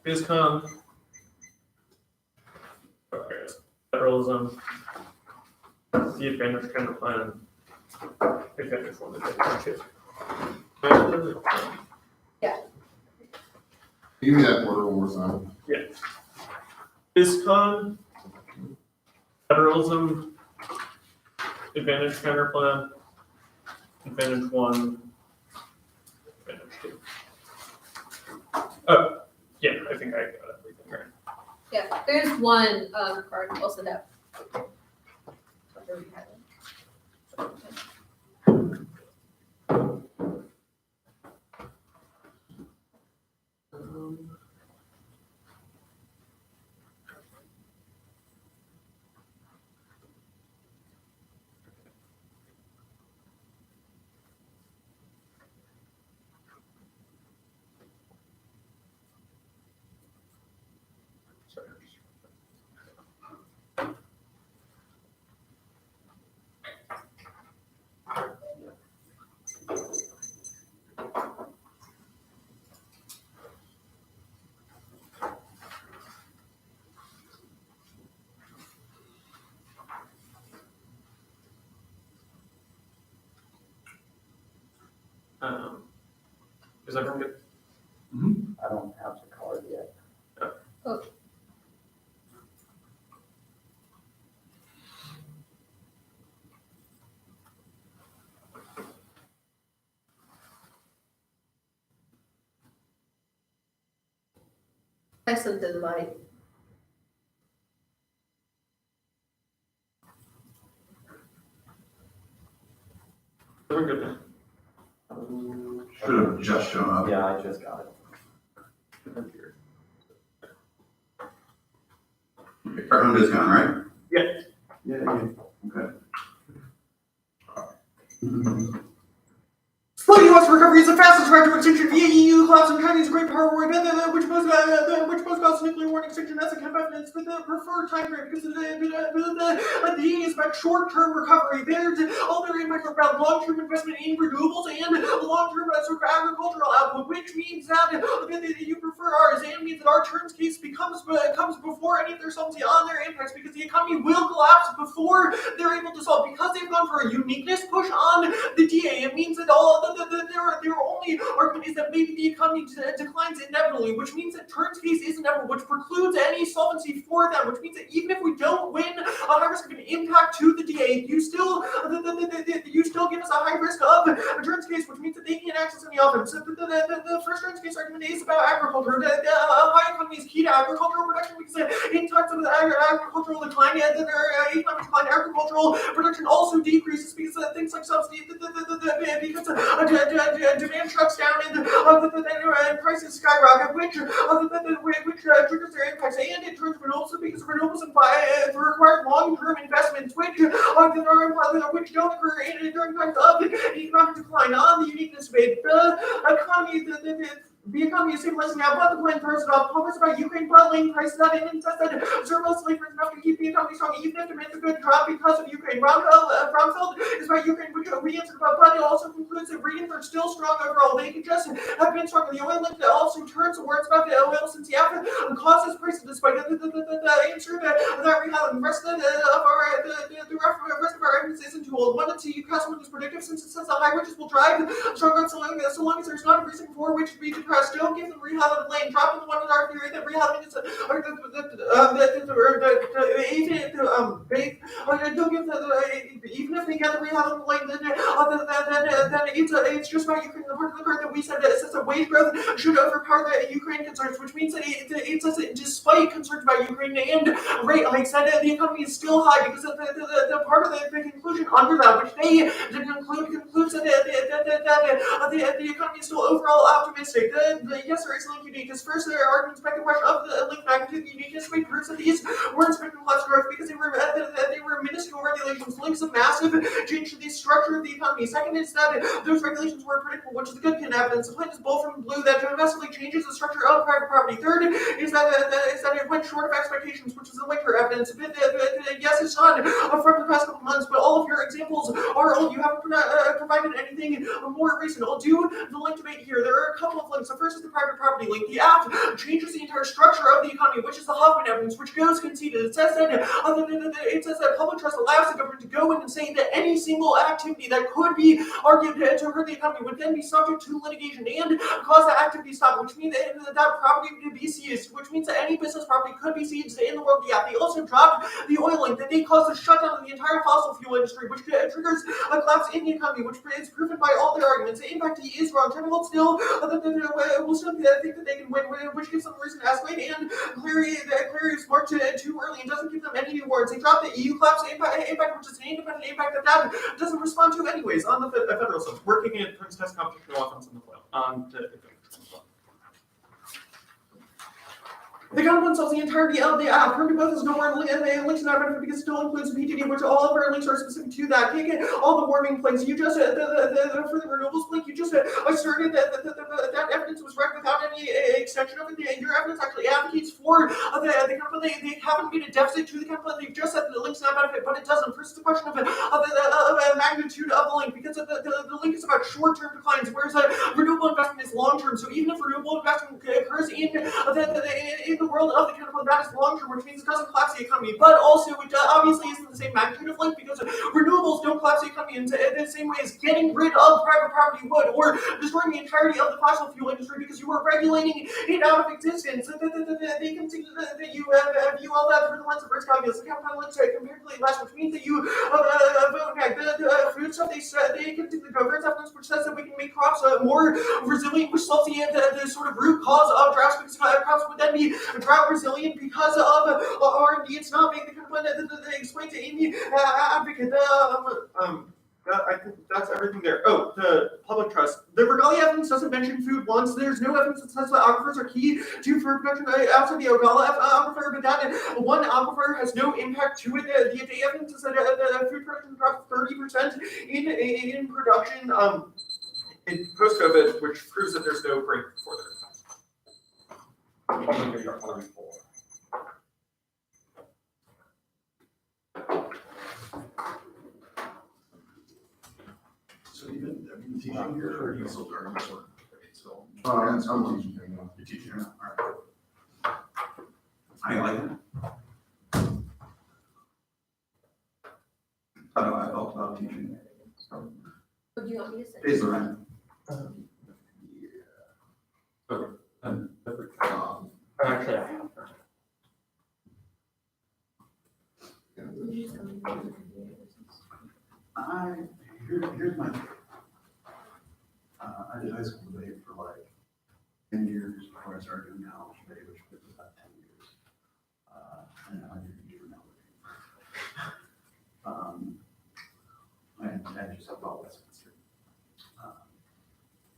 C: BizCon, federalism, the advantage kind of plan, advantage one, advantage two.
H: Give me that order one more time.
C: Yeah. BizCon, federalism, advantage counter plan, advantage one, advantage two. Oh, yeah, I think I got everything right.
E: Yeah, there's one card also that.
C: Sorry. Is everyone good?
G: I don't have the card yet.
E: I sent the invite.
C: Everyone good now?
A: Should have just shown up.
G: Yeah, I just got it.
A: Cartoon is gone, right?
C: Yeah.
A: Yeah. Okay.
I: Splitting US recovery is the fastest route to extinction via EU collapse and Chinese great power war event, which most cause nuclear war extinction as a evidence with the preferred time frame because the D is about short-term recovery. All their impacts are about long-term investment in renewables and long-term sort of agricultural output, which means that you prefer ours and means that our terms case comes before any of their solvency on their impacts because the economy will collapse before they're able to solve because they've gone for a uniqueness push on the DA. It means that their only argument is that maybe the economy declines inevitably, which means that Turns case is inevitable, which precludes any solvency for them, which means that even if we don't win a high risk of an impact to the DA, you still give us a high risk of a Turns case, which means that they can't access any offense. So the first Turns case argument is about agriculture. The high economy is key to agricultural production because in times of agricultural decline, economic decline, agricultural production also decreases because things like subsidy, because demand shuts down and prices skyrocket, which triggers their impacts, and it turns renewables because renewables require long-term investments, which don't occur during times of economic decline. On the uniqueness debate, the economy is stabilizing now, but the plan throws it off. Comments about Ukraine bottling prices out and says that surplus labor is enough to keep the economy strong, even if demand's a good drop because of Ukraine. Brownfield is about Ukraine, which we answered about, but it also concludes that regions are still strong overall. They could just have been stronger. The oil link also turns the words about the oil since the after causes prices despite the answer that we have. The rest of our evidence isn't too old. One and two, you cast one is predictive since it says the high riches will drive strong so long as there's not a reason for which to be depressed. Don't give them rehousing lane. Drop in the one in our theory that rehousing is don't give even if they get the rehousing lane, then it's just about Ukraine. The part of the card that we said that it says that wage growth should overpower the Ukraine concerns, which means that it says that despite concerns about Ukraine and rate hikes, that the economy is still high because of the part of the conclusion under that, which they didn't include, concludes that the economy is still overall optimistic. The yes or is link unique is first their arguments back the question of the link magnitude uniqueness rate proves that these words spectrum class fast growth because they were minuscule regulations. Links a massive change to the structure of the economy. Second is that those regulations were predictable, which is the good evidence. The plan is bold from blue that massively changes the structure of private property. Third is that it went short of expectations, which is the winter evidence. Yes, it's not from the past couple months, but all of your examples are old. You haven't provided anything more recent. I'll do the link debate here. There are a couple of links. The first is the private property link. The act changes the entire structure of the economy, which is the Hoffman evidence, which goes conceded. It says that public trust allows the government to go in and say that any single activity that could be argued to hurt the economy would then be subject to litigation and cause that activity to stop, which means that property to be seized, which means that any business property could be seized in the world of the act. They also dropped the oil link, that they caused a shutdown of the entire fossil fuel industry, which triggers a collapse in the economy, which is proven by all their arguments. The impact is wrong. Tribunal still will still think that they can win, which gives them a reason to escalate, and Cleary is marked too early and doesn't give them any new warrants. They dropped the EU collapse impact, which is an independent impact that doesn't respond to anyways on the federalism. We're kicking it Prince test competition offense in the foil. They got themselves the entirety of the app. Primitive both is nowhere links in that benefit because it still includes the PTD, which all of our links are specific to that. Take it, all the warming links. You just for the renewables link, you just asserted that evidence was read without any extension of it. Your evidence actually advocates for the company. They haven't made a deficit to the company. They've just said that the link's not benefit, but it doesn't. First, the question of the magnitude of the link, because the link is about short-term declines, whereas renewable investment is long-term. So even if renewable investment occurs in the world of the chemical, that is long-term, which means it doesn't collapse the economy. But also, it obviously isn't the same magnitude of link because renewables don't collapse the economy in the same way as getting rid of private property would, or destroying the entirety of the fossil fuel industry because you are regulating it out of existence. They can see that you view all that through the lens of risk calculus. The chemical links are comparatively less, which means that you vote the food stuff. They can see the governance evidence, which says that we can make crops more resilient, which solves the sort of root cause of droughts, because crops would then be drought resilient because of R&D. It's not making the kind of plan that explains it in the advocate. I think that's everything there. Oh, the public trust. The Regalia evidence doesn't mention food once. There's no evidence that says that aquifers are key to food production outside the Ogala aquifer, but that one aquifer has no impact to it. The evidence is that the food production dropped 30% in production in post-COVID, which proves that there's no break before there.
H: So even teaching here, or you still learning this work? So,
A: I'm
H: teaching right now.
A: You're teaching her? All right. I like it. How do I felt about teaching?
E: What do you want me to say?
A: Pays the rent.
C: Actually, I have.
A: Here's my thing. I did high school debate for like 10 years before I started doing college debate, which was about 10 years. And I didn't do and I just have all Westminster.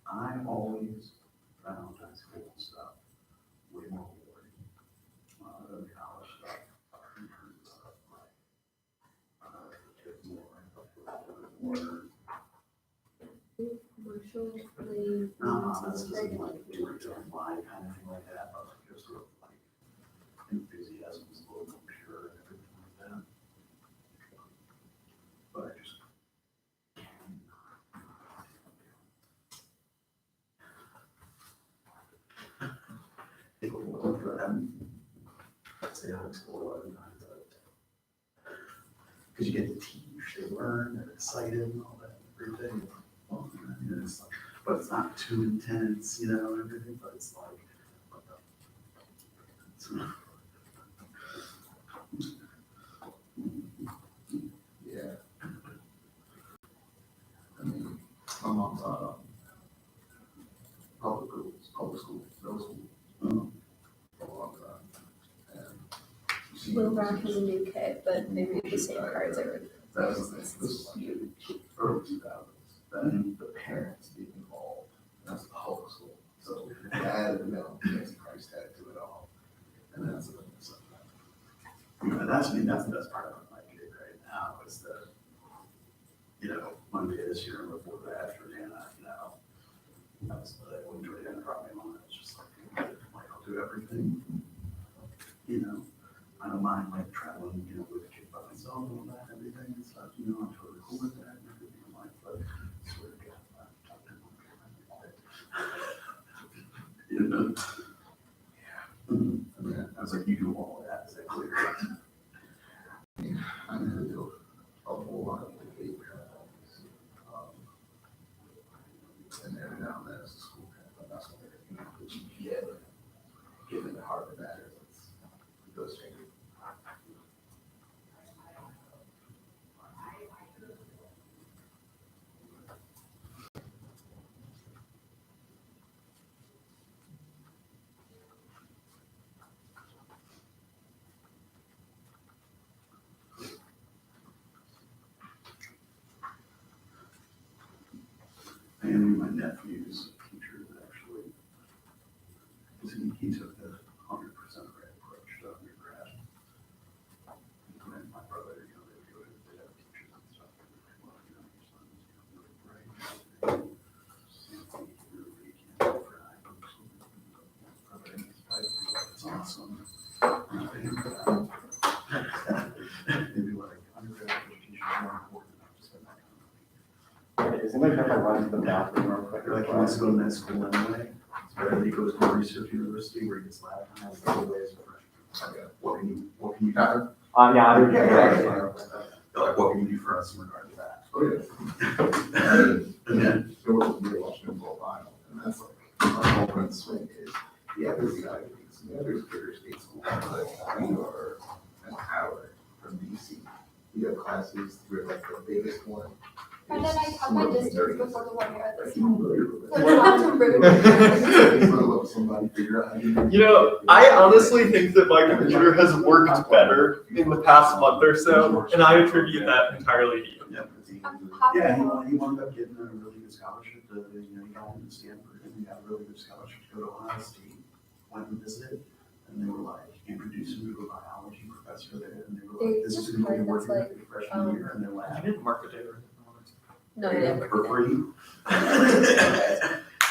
A: I always found high school stuff way more boring than college stuff. That's just like do it to apply kind of thing like that, but like just sort of like enthusiasm is a little more pure and everything like that. But I just it will work for them. Let's say high school 11 times out of 10. Because you get to teach, they learn, they're excited and all that everything. Well, I mean, it's like, but it's not too intense, you know, and everything, but it's like,
H: Yeah. I mean, my mom's public school, middle school, for a long time. And she
E: Will Brown has a new kit, but they read the same cards every.
H: this is like early 2000s. Then the parents being involved. That's the public school. So if your dad, you know, he has a price tag to it all. And that's the thing.
A: and that's the best part of my gig right now is that, Monday this year and before that, Jordana, I wouldn't do it in a problem on it. It's just I'll do everything. I don't mind traveling, with a kid by myself and all that, everything and stuff, I'm totally cool with that and everything. I'm like, but I swear to God, I'm talking Yeah. I was like, you do all of that, is that clear?
H: I never do a whole lot of behavior. And every now and then it's a school camp, but that's what the GPA, given the heart of the matter, it goes straight.
A: And my nephew's teacher actually, because he took the 100% grad approach to undergrad. And my brother, they have teachers and stuff. Well, your son's really bright. You can't go for It's awesome. Maybe like undergrad education is more important than just spend that kind of money.
G: Okay, does anybody know if I run to the bathroom real quick?
A: They're like, he wants to go to med school anyway. So he goes to a research university where he gets lab time and goes away as a freshman. Okay, what can you do?
G: Yeah, I mean,
A: They're like, what can you do for us in regard to that?
H: Oh, yeah. And then there was a real watching for a while, and that's our whole point swing is, there's the Ivys, and there's bigger states, but we are an hour from DC. We have classes, we're like the biggest one.
B: And then I cut my distance before the 1 year this
H: That's unbelievable.
B: So it's not too rude.
H: Somebody figure out how to do
C: You know, I honestly think that my computer has worked better in the past month or so, and I attribute that entirely to you.
B: I'm happy.
A: Yeah, he wound up getting a really good scholarship to, he got into Stanford and he got a really good scholarship to go to Ohio State. Went and visited, and they were like, introducing me to a biology professor there, and they were like, this is going to be working at your freshman year in their
C: You
A: lab.
C: didn't mark the date or
E: No, I didn't.
A: For free.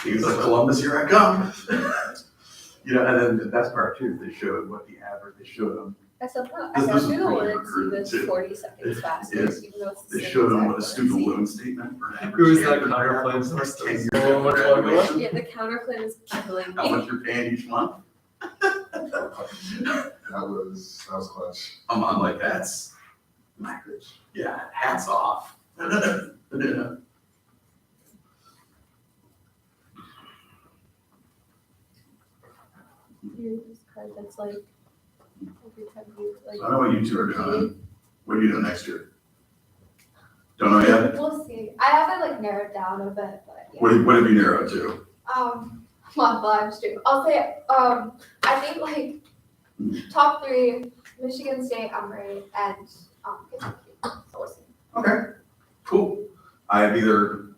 A: He was like, Columbus, here I come. And then the best part too, they showed what the average, they showed them,
E: I said, no,
A: This is
E: Google
A: really
E: it,
A: recruited,
E: see
A: too.
E: this 40 seconds faster,
A: Yes.
E: even though it's the
A: they
E: same
A: showed them what a
E: exact
A: student
E: currency.
A: loan statement for average.
C: Who is that
A: Stanford
C: counterclaim
A: grad was, like,
C: system?
A: 10 years
C: So
A: after
C: much longer?
A: graduation.
E: Yeah, the counterclaim is killing
A: How
E: me.
A: much you're paying each month?
H: that was clutch.
A: I'm like, that's, yeah, hats off.
E: Your card that's like every time you like.
A: So I know what you two are doing. What are you doing next year? Don't know yet?
B: We'll see. I have it narrowed down a bit, but yeah.
A: What have you narrowed to?
B: Well, I'm stream. I'll say, I think top 3, Michigan State, Emory, and Kentucky. So we'll see.
A: Okay, cool. I've either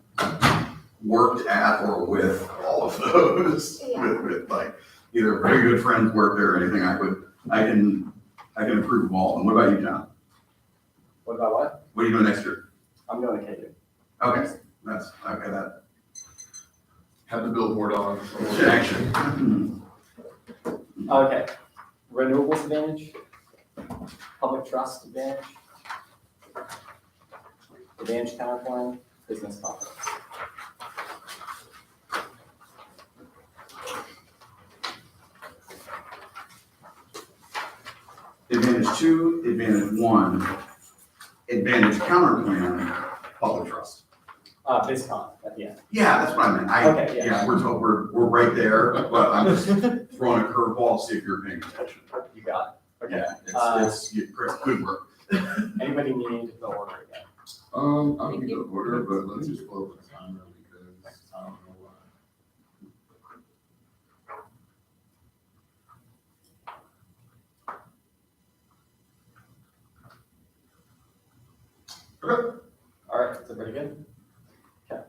A: worked at or with all of those.
B: Yeah.
A: With either very good friends work there or anything. I can improve them all. And what about you, John?
G: What about what?
A: What are you doing next year?
G: I'm going to KU.
A: Okay, that's okay. That
H: Had to build more dogs.
A: action.
G: Okay, renewables advantage, public trust advantage, advantage counterclaim, business confidence.
A: Advantage 2, advantage 1, advantage counterplan, public trust.
G: BizCon at the end.
A: Yeah, that's what I meant.
G: Okay, yeah.
A: Yeah, we're right there, but I'm just throwing a curveball, see if you're paying attention.
G: You got it. Okay.
A: Yeah, Chris, good work.
G: Anybody need the order again?
H: I don't need the order, but let's just close the timer because I don't know why.
G: Okay. All right, is everybody good? Okay.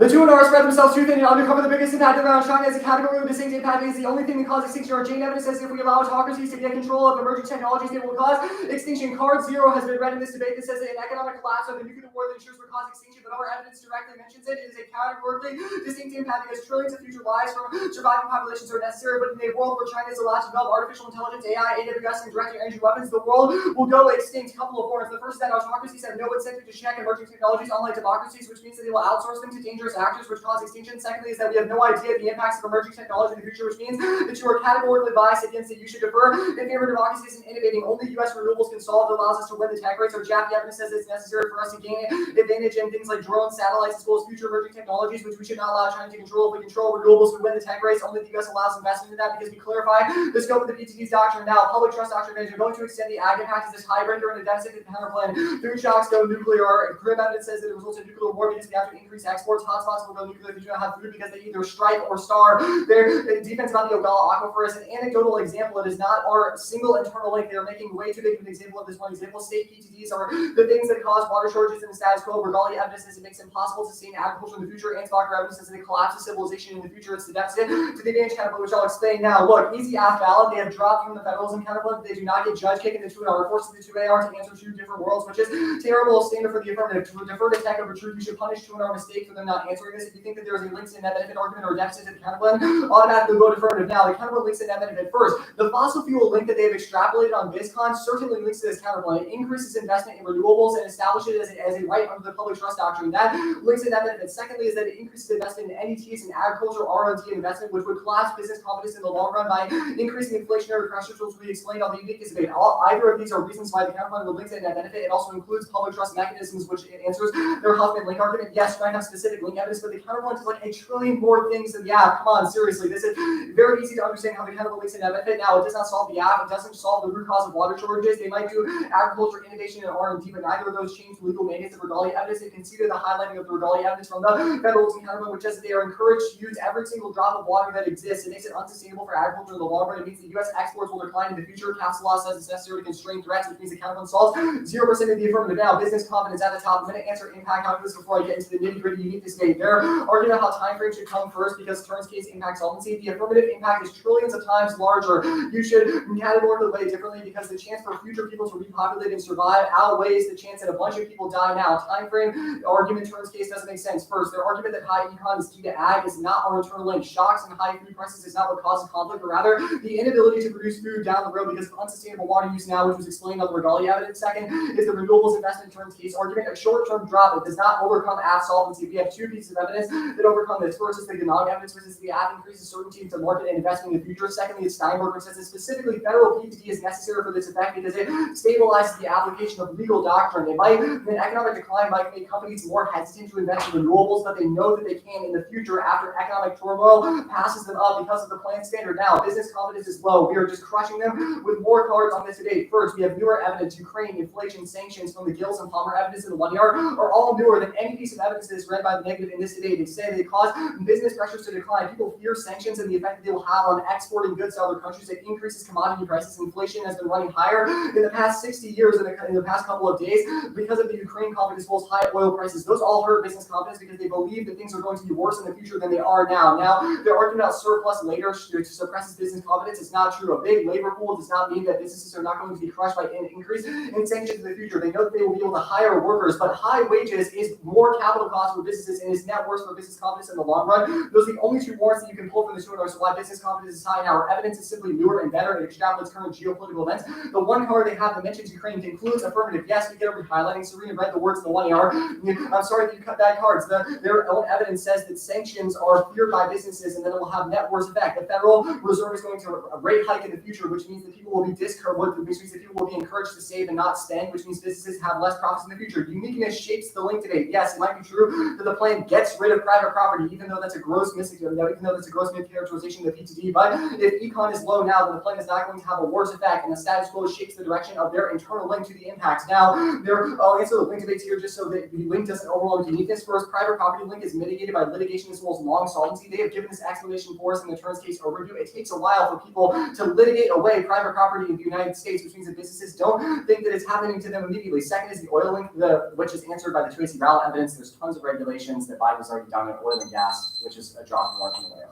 D: The two NR spread themselves too thin and uncover the biggest impact around China as a category with distinct impact is the only thing that causes extinction. Our chain evidence says if we allow autocracies to get control of emerging technologies, they will cause extinction. Card 0 has been read in this debate that says that an economic collapse of the nuclear war that ensures will cause extinction, but our evidence directly mentions it. It is a categorically distinct impact because trillions of future lives from surviving populations are necessary, but in a world where China is allowed to develop artificial intelligence, AI, AWS, and direct energy weapons, the world will go extinct. Couple of warnings. The first is that autocracies have no incentive to check emerging technologies, unlike democracies, which means that they will outsource them to dangerous actors, which cause extinction. Secondly, is that we have no idea the impacts of emerging technology in the future, which means that you are categorically biased against it. You should defer in favor of democracies and innovating. Only U.S. renewables can solve. It allows us to win the tech race. Our Jap evidence says it's necessary for us to gain advantage in things like drones, satellites, as well as future emerging technologies, which we should not allow China to control. If we control renewables, we win the tech race. Only the U.S. allows investment in that because we clarify the scope of the PTD's doctrine. Now, public trust doctrine is going to extend the ag impact as this tiebreaker and a deficit counterplan. Food shocks go nuclear. Grim evidence says that it results in nuclear war because we have to increase exports. Hotspots will go nuclear if you don't have food because they either strike or starve. Their defense about the Ogalla Aquifer is an anecdotal example. It is not our single internal link. They are making way too big of an example of this one example. State PTDs are the things that cause water shortages in the status quo. Regalia evidence says it makes it impossible to sustain agriculture in the future. Ansbacher evidence says that it collapses civilization in the future. It's the deficit to the advantage counterplan, which I'll explain now. Look, easy half ballot. They have dropped from the federalism counterplan. They do not get judge kicking the 2 or forced the 2AR to answer 2 different worlds, which is terrible standard for the affirmative. To defer to tech over truth, you should punish 2 mistake for them not answering this. If you think that there is a links in net benefit argument or deficit to the counterplan, automatically vote affirmative. Now, the counterplan links in net benefit first. The fossil fuel link that they've extrapolated on BizCon certainly links to this counterplan. It increases investment in renewables and establishes it as a right under the public trust doctrine. That links in net benefit. Secondly, is that it increases investment in NETs and agricultural R&D investment, which would collapse business confidence in the long run by increasing inflationary pressures, which we explained on the uniqueness debate. Either of these are reasons why the counterplan would link to net benefit. It also includes public trust mechanisms, which it answers their husband link argument. Yes, you might have specific link evidence, but the counterplan is like a trillion more things than, yeah, come on, seriously. This is very easy to understand how the counterplan links to net benefit. Now, it does not solve the app. It doesn't solve the root cause of water shortages. They might do agriculture, innovation, and R&D, but neither of those change the legal mandates of Regalia evidence. They consider the highlighting of the Regalia evidence from the federalism counterplan, which says that they are encouraged to use every single drop of water that exists. It makes it unsustainable for agriculture in the long run. It means that U.S. exports will decline in the future. Council law says it's necessary to constrain threats, which means the counterplan solves 0% of the affirmative. Now, business confidence at the top. I'm going to answer impact calculus before I get into the nitty-gritty uniqueness debate. They're arguing about how time frame should come first because Turns case impact solvency. The affirmative impact is trillions of times larger. You should categorically weigh it differently because the chance for future people to repopulate and survive outweighs the chance that a bunch of people die now. Time frame argument Turns case doesn't make sense. First, their argument that high econ is key to ag is not our internal link. Shocks and high food prices is not what causes conflict, but rather the inability to produce food down the road because of unsustainable water use now, which was explained on the Regalia evidence. Second is the renewables investment Turns case argument. A short-term drop, it does not overcome app solvency. We have 2 pieces of evidence that overcome this. First is the Ganong evidence, which is the app increases certainty to market and investment in the future. Secondly, it's Steinberg, which says that specifically federal PTD is necessary for this effect because it stabilizes the application of legal doctrine. An economic decline might make companies more hesitant to invest in renewables, but they know that they can in the future after economic turmoil passes them up because of the plan standard. Now, business confidence is low. We are just crushing them with more cards on this debate. First, we have newer evidence. Ukraine, inflation, sanctions from the Gills and Palmer evidence in the 1 year are all newer than any piece of evidence that is read by the negative in this debate. They say they cause business pressures to decline. People fear sanctions and the effect that they will have on exporting goods to other countries. It increases commodity prices. Inflation has been running higher in the past 60 years in the past couple of days because of the Ukraine conflict as well as high oil prices. Those all hurt business confidence because they believe that things are going to be worse in the future than they are now. Now, they're arguing about surplus later suppresses business confidence. It's not true. A big labor pool does not mean that businesses are not going to be crushed by an increase in sanctions in the future. They know that they will be able to hire workers, but high wages is more capital cost for businesses and is net worse for business confidence in the long run. Those are the only 2 warrants that you can pull from the seminar. So why business confidence is high now. Our evidence is simply newer and better. It extrapolates current geopolitical events. The 1 card they have that mentions Ukraine includes affirmative. Yes, we get over highlighting. Serena read the words in the 1 AR. I'm sorry that you cut that card. Their own evidence says that sanctions are feared by businesses and that it will have net worse effect. The Federal Reserve is going to rate hike in the future, which means that people will be which means that people will be encouraged to save and not spend, which means businesses have less profits in the future. Uniqueness shapes the link debate. Yes, it might be true that the plan gets rid of private property, even though that's a gross mischaracterization of the PTD. But if econ is low now, then the plan is not going to have a worse effect, and the status quo shapes the direction of their internal link to the impacts. Now, I'll answer the link debates here just so that the link doesn't overwhelm uniqueness. First, private property link is mitigated by litigation as well as long solvency. They have given this explanation for us in the Turns case overview. It takes a while for people to litigate away private property in the United States, which means that businesses don't think that it's happening to them immediately. Second is the oil link, which is answered by the Tracy Rowell evidence. There's tons of regulations that
G: that Biden was already done in oil and gas, which is a drop in mark in the layer.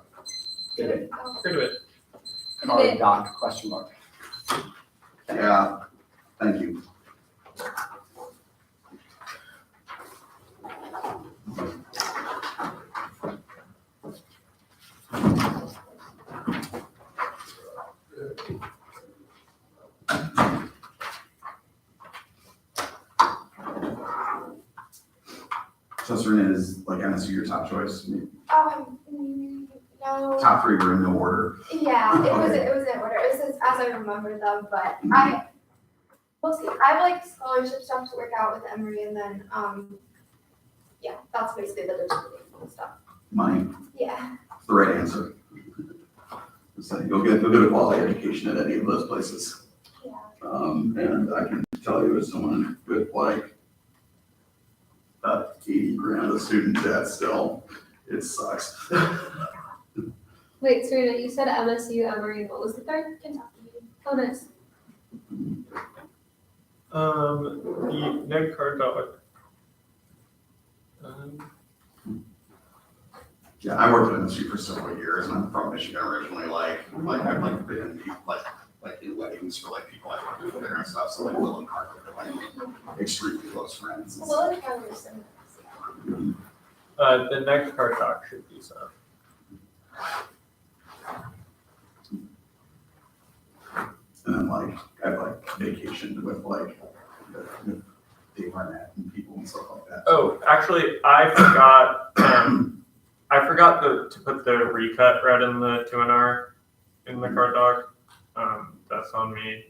G: Good.
C: Pretty good.
G: Already done, question mark.
A: Yeah, thank you. So Serena, is like MSU your top choice?
B: No.
A: Top three were in no order.
B: Yeah, it was
A: Okay.
B: it was in order. It was as I remember them, but we'll see. I have like scholarship stuff to work out with Emory, and then yeah, that's basically the determination stuff.
A: Mine,
B: Yeah.
A: it's the right answer. So you'll get a quality education at any of those places.
B: Yeah.
A: And I can tell you as someone with like 80 grand of student debt still, it sucks.
E: Wait, Serena, you said MSU, Emory, and what was the third?
B: Kentucky.
E: Oh, nice.
C: The neg card dog.
A: Yeah, I worked at MSU for several years, and I'm from Michigan originally. I've like been in like in weddings for like people I worked with there and stuff. So like Will and Carter are like extremely close friends. And
B: Well, it's kind of similar.
C: The neg card dog should be so.
A: And then like I've like vacationed with like Dave Arnett and people and stuff like that.
C: Oh, actually, I forgot to put the recut red in the 2NR in the card dog. That's on me.